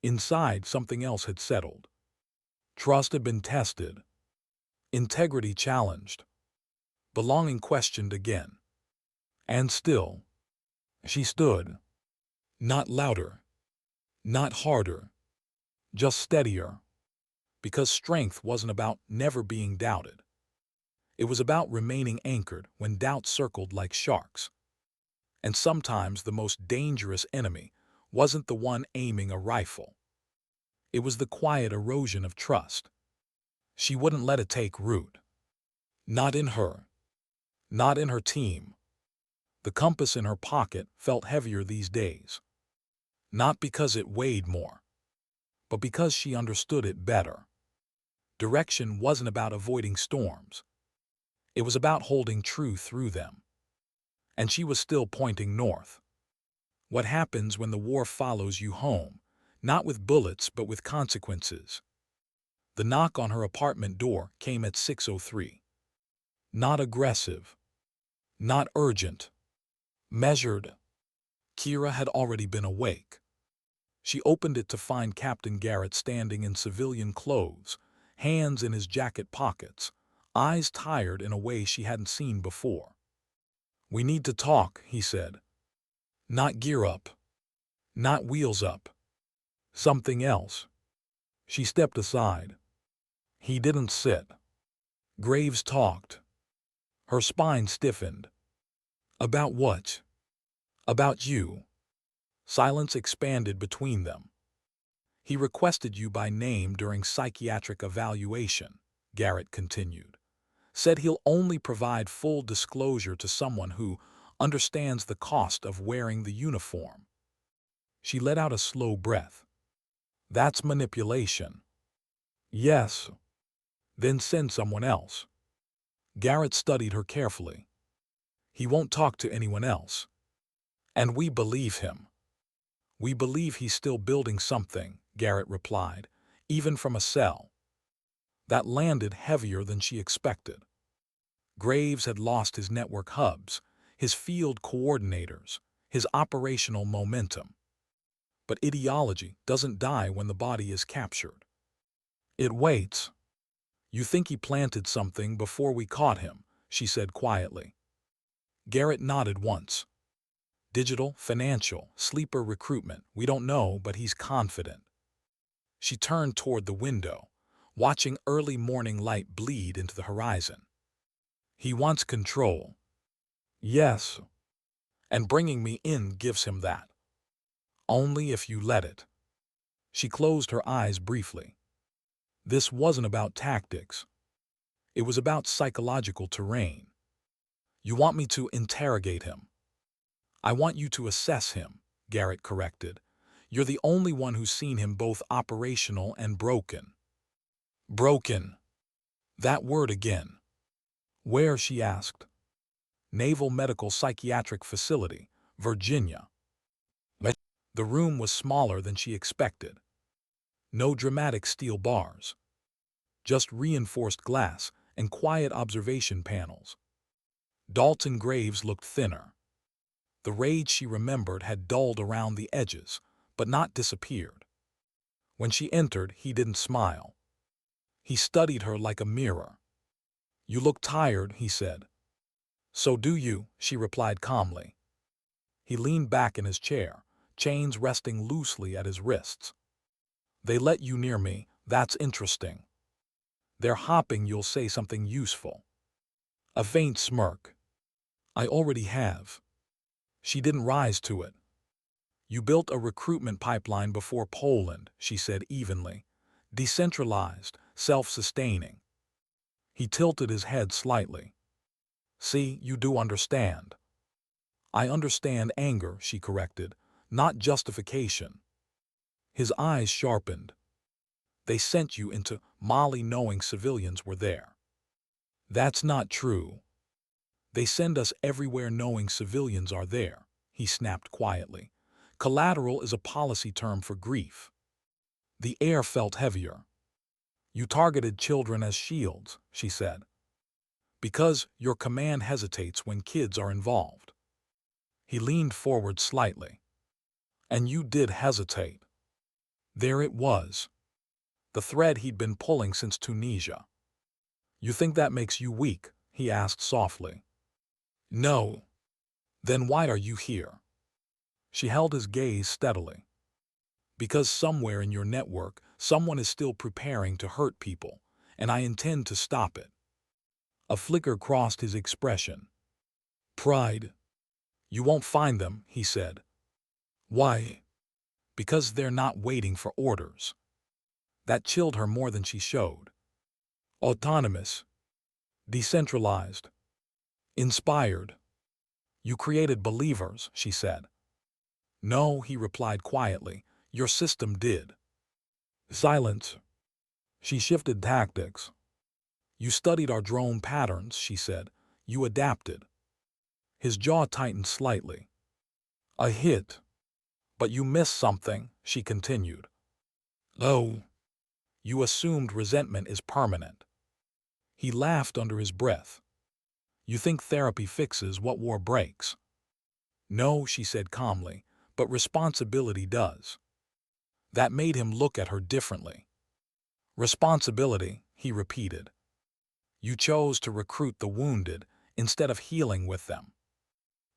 Inside, something else had settled. Trust had been tested, integrity challenged, belonging questioned again. And still, she stood. Not louder, not harder, just steadier. Because strength wasn't about never being doubted. It was about remaining anchored when doubts circled like sharks. And sometimes the most dangerous enemy wasn't the one aiming a rifle. It was the quiet erosion of trust. She wouldn't let it take root. Not in her. Not in her team. The compass in her pocket felt heavier these days. Not because it weighed more, but because she understood it better. Direction wasn't about avoiding storms. It was about holding true through them. And she was still pointing north. What happens when the war follows you home, not with bullets but with consequences? The knock on her apartment door came at 6:03. Not aggressive, not urgent, measured. Kira had already been awake. She opened it to find Captain Garrett standing in civilian clothes, hands in his jacket pockets, eyes tired in a way she hadn't seen before. "We need to talk," he said. "Not gear up. Not wheels up. Something else." She stepped aside. He didn't sit. Graves talked. Her spine stiffened. "About what?" "About you." Silence expanded between them. "He requested you by name during psychiatric evaluation," Garrett continued. "Said he'll only provide full disclosure to someone who understands the cost of wearing the uniform." She let out a slow breath. "That's manipulation." "Yes." "Then send someone else." Garrett studied her carefully. "He won't talk to anyone else." "And we believe him." "We believe he's still building something," Garrett replied, "even from a cell." That landed heavier than she expected. Graves had lost his network hubs, his field coordinators, his operational momentum. But ideology doesn't die when the body is captured. It waits. "You think he planted something before we caught him," she said quietly. Garrett nodded once. "Digital, financial, sleeper recruitment, we don't know, but he's confident." She turned toward the window, watching early morning light bleed into the horizon. "He wants control." "Yes. And bringing me in gives him that." "Only if you let it." She closed her eyes briefly. This wasn't about tactics. It was about psychological terrain. "You want me to interrogate him." "I want you to assess him," Garrett corrected. "You're the only one who's seen him both operational and broken." "Broken." That word again. "Where?" she asked. "Naval Medical Psychiatric Facility, Virginia." The room was smaller than she expected. No dramatic steel bars. Just reinforced glass and quiet observation panels. Dalton Graves looked thinner. The rage she remembered had dulled around the edges, but not disappeared. When she entered, he didn't smile. He studied her like a mirror. "You look tired," he said. "So do you," she replied calmly. He leaned back in his chair, chains resting loosely at his wrists. They let you near me, that's interesting. They're hopping you'll say something useful. A faint smirk. I already have. She didn't rise to it. You built a recruitment pipeline before Poland, she said evenly. Decentralized, self-sustaining. He tilted his head slightly. See, you do understand. I understand anger, she corrected, not justification. His eyes sharpened. They sent you into Mali knowing civilians were there. That's not true. They send us everywhere knowing civilians are there, he snapped quietly. Collateral is a policy term for grief. The air felt heavier. You targeted children as shields, she said. Because your command hesitates when kids are involved. He leaned forward slightly. And you did hesitate. There it was. The thread he'd been pulling since Tunisia. You think that makes you weak? He asked softly. No. Then why are you here? She held his gaze steadily. Because somewhere in your network, someone is still preparing to hurt people, and I intend to stop it. A flicker crossed his expression. Pride. You won't find them, he said. Why? Because they're not waiting for orders. That chilled her more than she showed. Autonomous. Decentralized. Inspired. You created believers, she said. No, he replied quietly. Your system did. Silence. She shifted tactics. You studied our drone patterns, she said. You adapted. His jaw tightened slightly. A hit. But you missed something, she continued. Oh. You assumed resentment is permanent. He laughed under his breath. You think therapy fixes what war breaks. No, she said calmly, but responsibility does. That made him look at her differently. Responsibility, he repeated. You chose to recruit the wounded instead of healing with them.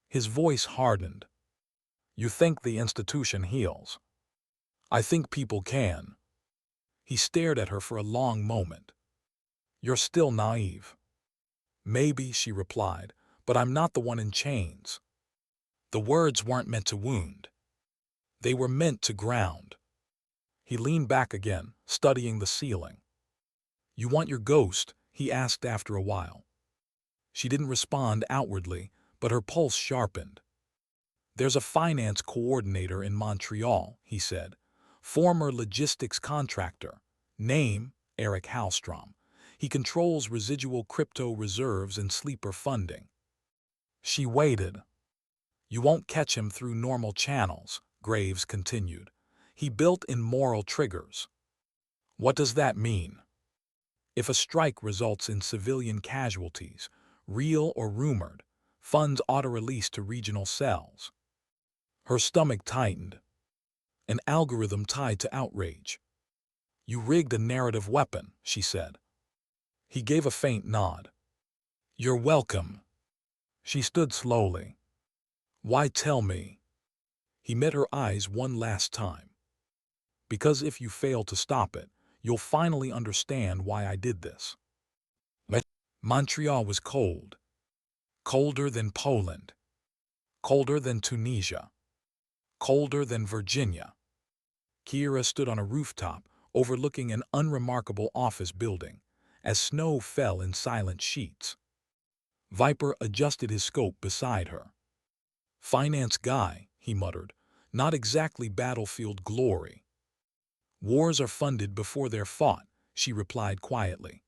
His voice hardened. You think the institution heals. I think people can. He stared at her for a long moment. You're still naive. Maybe, she replied, but I'm not the one in chains. The words weren't meant to wound. They were meant to ground. He leaned back again, studying the ceiling. You want your ghost? He asked after a while. She didn't respond outwardly, but her pulse sharpened. There's a finance coordinator in Montreal, he said. Former logistics contractor. Name, Eric Hallstrom. He controls residual crypto reserves and sleeper funding. She waited. You won't catch him through normal channels, Graves continued. He built in moral triggers. What does that mean? If a strike results in civilian casualties, real or rumored, funds auto-release to regional cells. Her stomach tightened. An algorithm tied to outrage. You rigged a narrative weapon, she said. He gave a faint nod. You're welcome. She stood slowly. Why tell me? He met her eyes one last time. Because if you fail to stop it, you'll finally understand why I did this. Montreal was cold. Colder than Poland. Colder than Tunisia. Colder than Virginia. Kira stood on a rooftop overlooking an unremarkable office building as snow fell in silent sheets. Viper adjusted his scope beside her. Finance guy, he muttered, not exactly battlefield glory. Wars are funded before they're fought, she replied quietly.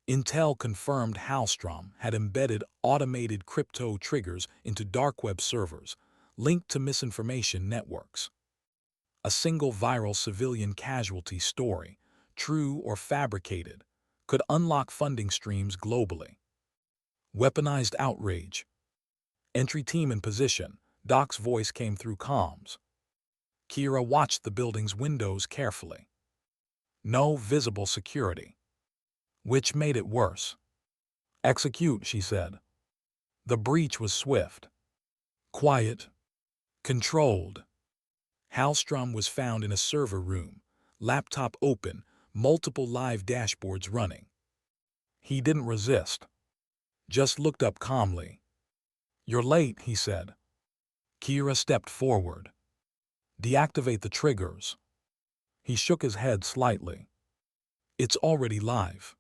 Intel confirmed Hallstrom had embedded automated crypto triggers into dark web servers, linked to misinformation networks. A single viral civilian casualty story, true or fabricated, could unlock funding streams globally. Weaponized outrage. Entry team in position, Doc's voice came through comms. Kira watched the building's windows carefully. No visible security. Which made it worse. Execute, she said. The breach was swift. Quiet. Controlled. Hallstrom was found in a server room, laptop open, multiple live dashboards running. He didn't resist, just looked up calmly. "You're late," he said. Kira stepped forward. "Deactivate the triggers." He shook his head slightly. "It's already live."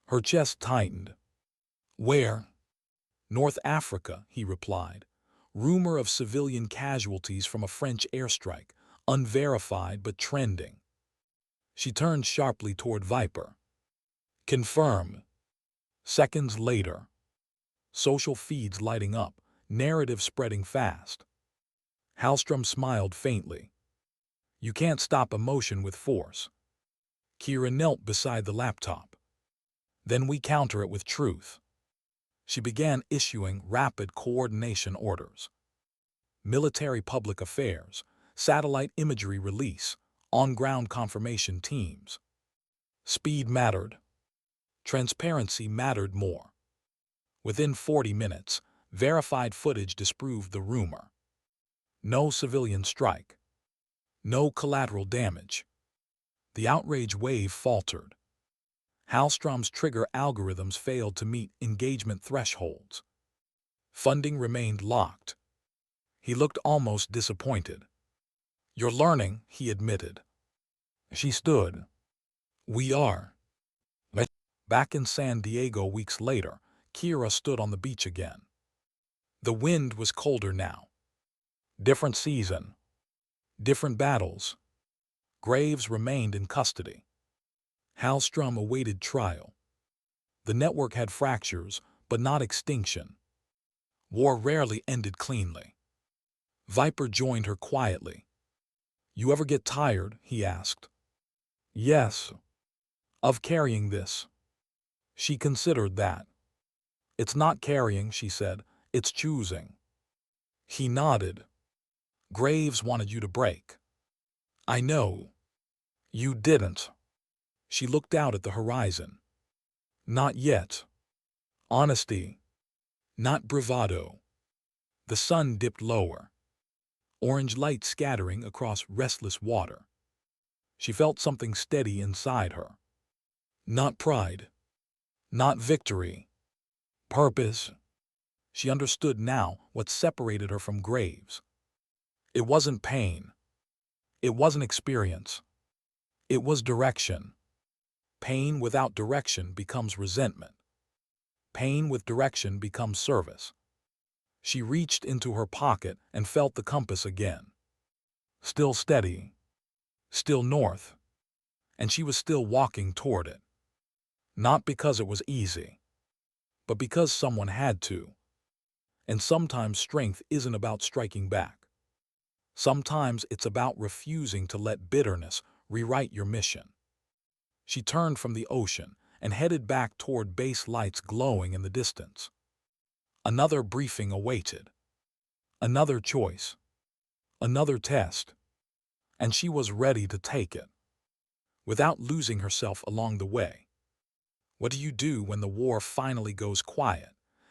Her chest tightened. "Where?" "North Africa," he replied. "Rumor of civilian casualties from a French airstrike, unverified but trending." She turned sharply toward Viper. "Confirm." Seconds later, social feeds lighting up, narrative spreading fast. Hallstrom smiled faintly. "You can't stop emotion with force." Kira knelt beside the laptop. "Then we counter it with truth." She began issuing rapid coordination orders. Military public affairs, satellite imagery release, on-ground confirmation teams. Speed mattered. Transparency mattered more. Within 40 minutes, verified footage disproved the rumor. No civilian strike. No collateral damage. The outrage wave faltered. Hallstrom's trigger algorithms failed to meet engagement thresholds. Funding remained locked. He looked almost disappointed. "You're learning," he admitted. She stood. "We are." Back in San Diego weeks later, Kira stood on the beach again. The wind was colder now. Different season. Different battles. Graves remained in custody. Hallstrom awaited trial. The network had fractures, but not extinction. War rarely ended cleanly. Viper joined her quietly. "You ever get tired?" he asked. "Yes." "Of carrying this?" She considered that. "It's not carrying," she said. "It's choosing." He nodded. "Graves wanted you to break." "I know." "You didn't." She looked out at the horizon. "Not yet." Honesty. Not bravado. The sun dipped lower. Orange light scattering across restless water. She felt something steady inside her. Not pride. Not victory. Purpose. She understood now what separated her from Graves. It wasn't pain. It wasn't experience. It was direction. Pain without direction becomes resentment. Pain with direction becomes service. She reached into her pocket and felt the compass again. Still steady. Still north. And she was still walking toward it. Not because it was easy, but because someone had to. And sometimes strength isn't about striking back. Sometimes it's about refusing to let bitterness rewrite your mission. She turned from the ocean and headed back toward base lights glowing in the distance. Another briefing awaited. Another choice. Another test. And she was ready to take it, without losing herself along the way. What do you do when the war finally goes quiet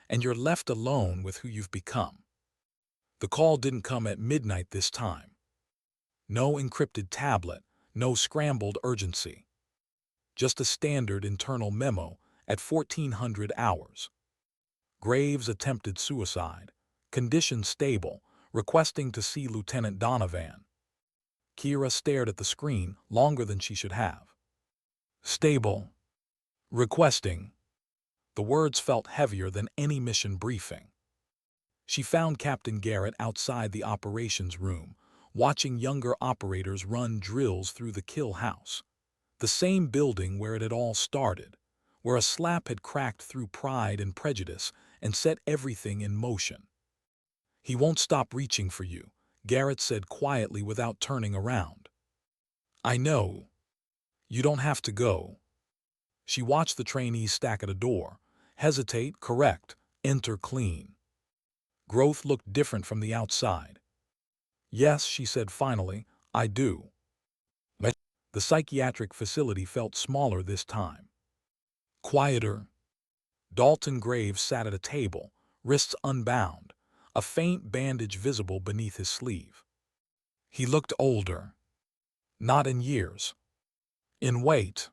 and you're left alone with who you've become? The call didn't come at midnight this time. No encrypted tablet, no scrambled urgency. Just a standard internal memo at 1400 hours. Graves attempted suicide. Condition stable, requesting to see Lieutenant Donovan. Kira stared at the screen longer than she should have. Stable. Requesting. The words felt heavier than any mission briefing. She found Captain Garrett outside the operations room, watching younger operators run drills through the kill house. The same building where it had all started, where a slap had cracked through pride and prejudice and set everything in motion. "He won't stop reaching for you," Garrett said quietly without turning around. "I know. You don't have to go." She watched the trainees stack at a door, hesitate, correct, enter clean. Growth looked different from the outside. "Yes," she said finally, "I do." The psychiatric facility felt smaller this time. Quieter. Dalton Graves sat at a table, wrists unbound, a faint bandage visible beneath his sleeve. He looked older. Not in years. In weight.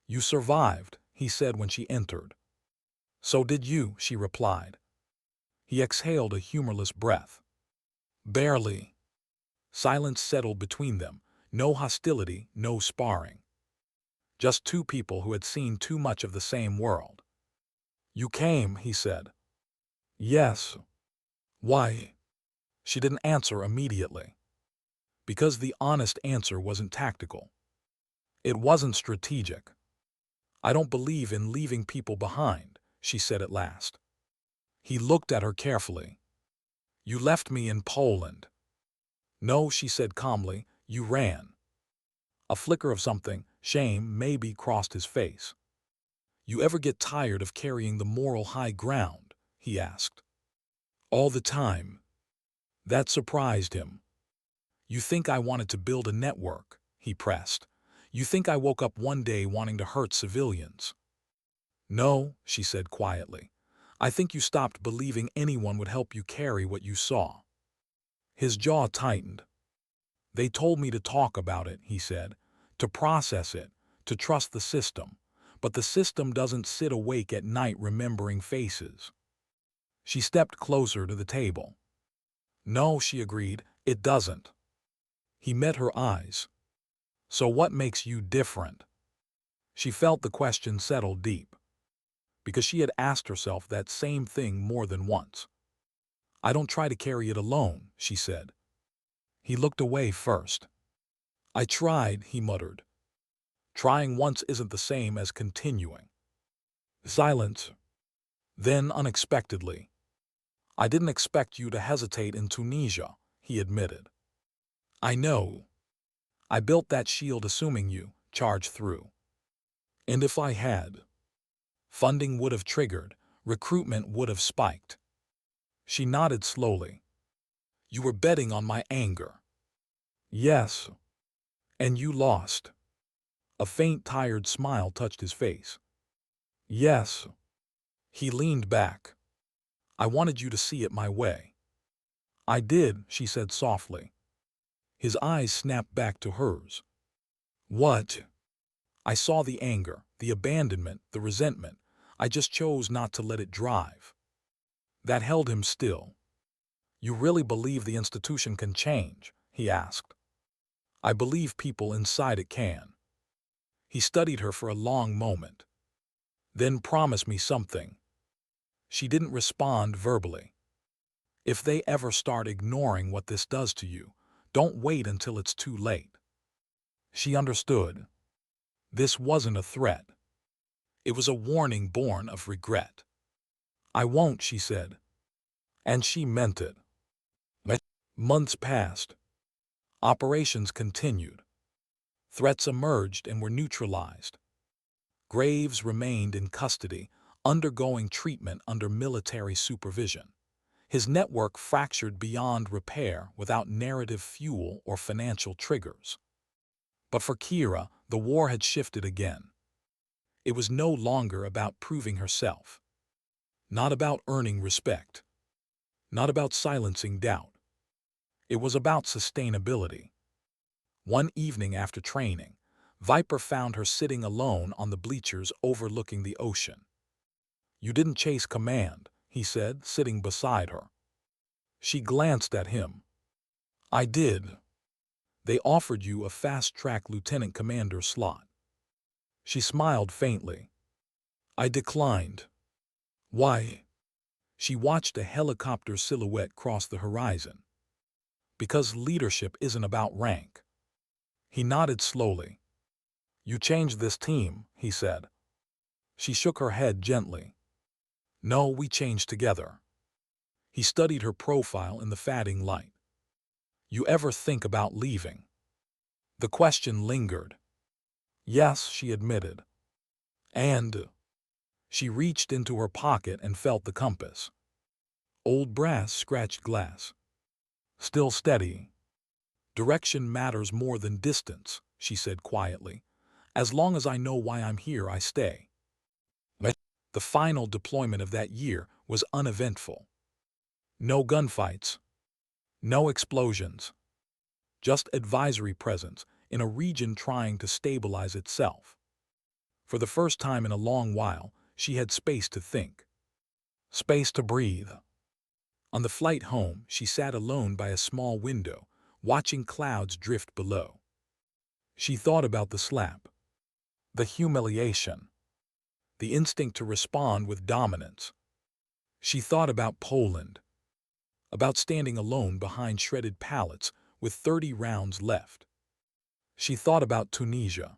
You survived, he said when she entered. So did you, she replied. He exhaled a humorless breath. Barely. Silence settled between them. No hostility, no sparring. Just two people who had seen too much of the same world. You came, he said. Yes. Why? She didn't answer immediately. Because the honest answer wasn't tactical. It wasn't strategic. I don't believe in leaving people behind, she said at last. He looked at her carefully. You left me in Poland. No, she said calmly, you ran. A flicker of something, shame maybe, crossed his face. You ever get tired of carrying the moral high ground? He asked. All the time. That surprised him. You think I wanted to build a network? He pressed. You think I woke up one day wanting to hurt civilians? No, she said quietly. I think you stopped believing anyone would help you carry what you saw. His jaw tightened. They told me to talk about it, he said, to process it, to trust the system. But the system doesn't sit awake at night remembering faces. She stepped closer to the table. No, she agreed, it doesn't. He met her eyes. So what makes you different? She felt the question settle deep, because she had asked herself that same thing more than once. I don't try to carry it alone, she said. He looked away first. I tried, he muttered. Trying once isn't the same as continuing. Silence. Then, unexpectedly, I didn't expect you to hesitate in Tunisia, he admitted. I know. I built that shield assuming you charged through. And if I had, funding would have triggered, recruitment would have spiked. She nodded slowly. You were betting on my anger. Yes. And you lost. A faint, tired smile touched his face. Yes. He leaned back. I wanted you to see it my way. I did, she said softly. His eyes snapped back to hers. What? I saw the anger, the abandonment, the resentment. I just chose not to let it drive. That held him still. You really believe the institution can change? He asked. I believe people inside it can. He studied her for a long moment. Then promise me something. She didn't respond verbally. If they ever start ignoring what this does to you, don't wait until it's too late. She understood. This wasn't a threat. It was a warning born of regret. I won't, she said. And she meant it. Months passed. Operations continued. Threats emerged and were neutralized. Graves remained in custody, undergoing treatment under military supervision. His network fractured beyond repair without narrative fuel or financial triggers. But for Kira, the war had shifted again. It was no longer about proving herself. Not about earning respect. Not about silencing doubt. It was about sustainability. One evening after training, Viper found her sitting alone on the bleachers overlooking the ocean. You didn't chase command, he said, sitting beside her. She glanced at him. I did. They offered you a fast-track lieutenant commander slot. She smiled faintly. I declined. Why? She watched a helicopter silhouette cross the horizon. Because leadership isn't about rank. He nodded slowly. You changed this team, he said. She shook her head gently. No, we changed together. He studied her profile in the fading light. You ever think about leaving? The question lingered. Yes, she admitted. And she reached into her pocket and felt the compass. Old brass scratched glass. Still steady. Direction matters more than distance, she said quietly. As long as I know why I'm here, I stay. The final deployment of that year was uneventful. No gunfights. No explosions. just advisory presence in a region trying to stabilize itself. For the first time in a long while, she had space to think, space to breathe. On the flight home, she sat alone by a small window, watching clouds drift below. She thought about the slap, the humiliation, the instinct to respond with dominance. She thought about Poland, about standing alone behind shredded pallets with 30 rounds left. She thought about Tunisia,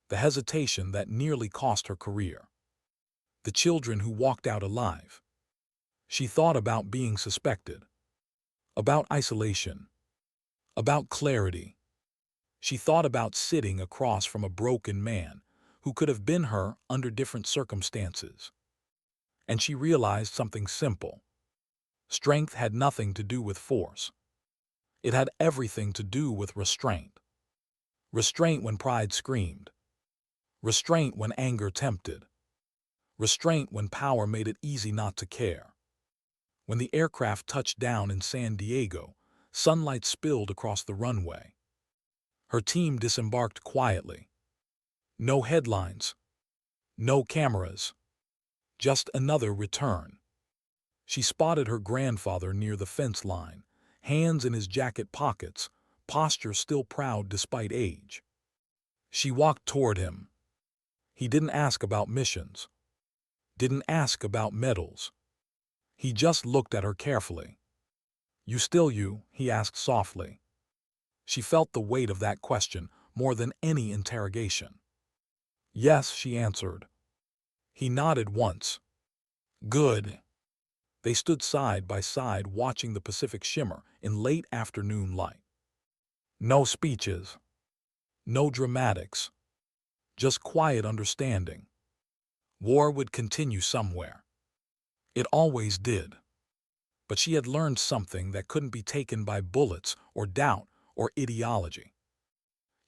the hesitation that nearly cost her career, the children who walked out alive. She thought about being suspected, about isolation, about clarity. She thought about sitting across from a broken man who could have been her under different circumstances. And she realized something simple. Strength had nothing to do with force. It had everything to do with restraint. Restraint when pride screamed. Restraint when anger tempted. Restraint when power made it easy not to care. When the aircraft touched down in San Diego, sunlight spilled across the runway. Her team disembarked quietly. No headlines, no cameras, just another return. She spotted her grandfather near the fence line, hands in his jacket pockets, posture still proud despite age. She walked toward him. He didn't ask about missions, didn't ask about medals. He just looked at her carefully. "You still you?" he asked softly. She felt the weight of that question more than any interrogation. "Yes," she answered. He nodded once. "Good." They stood side by side watching the Pacific shimmer in late afternoon light. No speeches, no dramatics, just quiet understanding. War would continue somewhere. It always did. But she had learned something that couldn't be taken by bullets or doubt or ideology.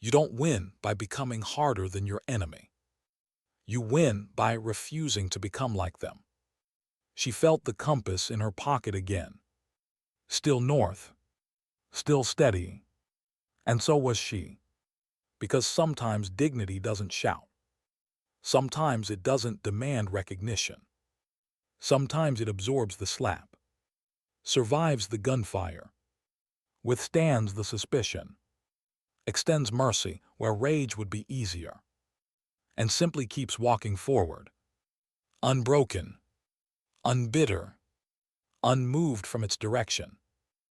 You don't win by becoming harder than your enemy. You win by refusing to become like them. She felt the compass in her pocket again. Still north, still steady. And so was she. Because sometimes dignity doesn't shout. Sometimes it doesn't demand recognition. Sometimes it absorbs the slap, survives the gunfire, withstands the suspicion, extends mercy where rage would be easier, and simply keeps walking forward, unbroken, unbitter, unmoved from its direction.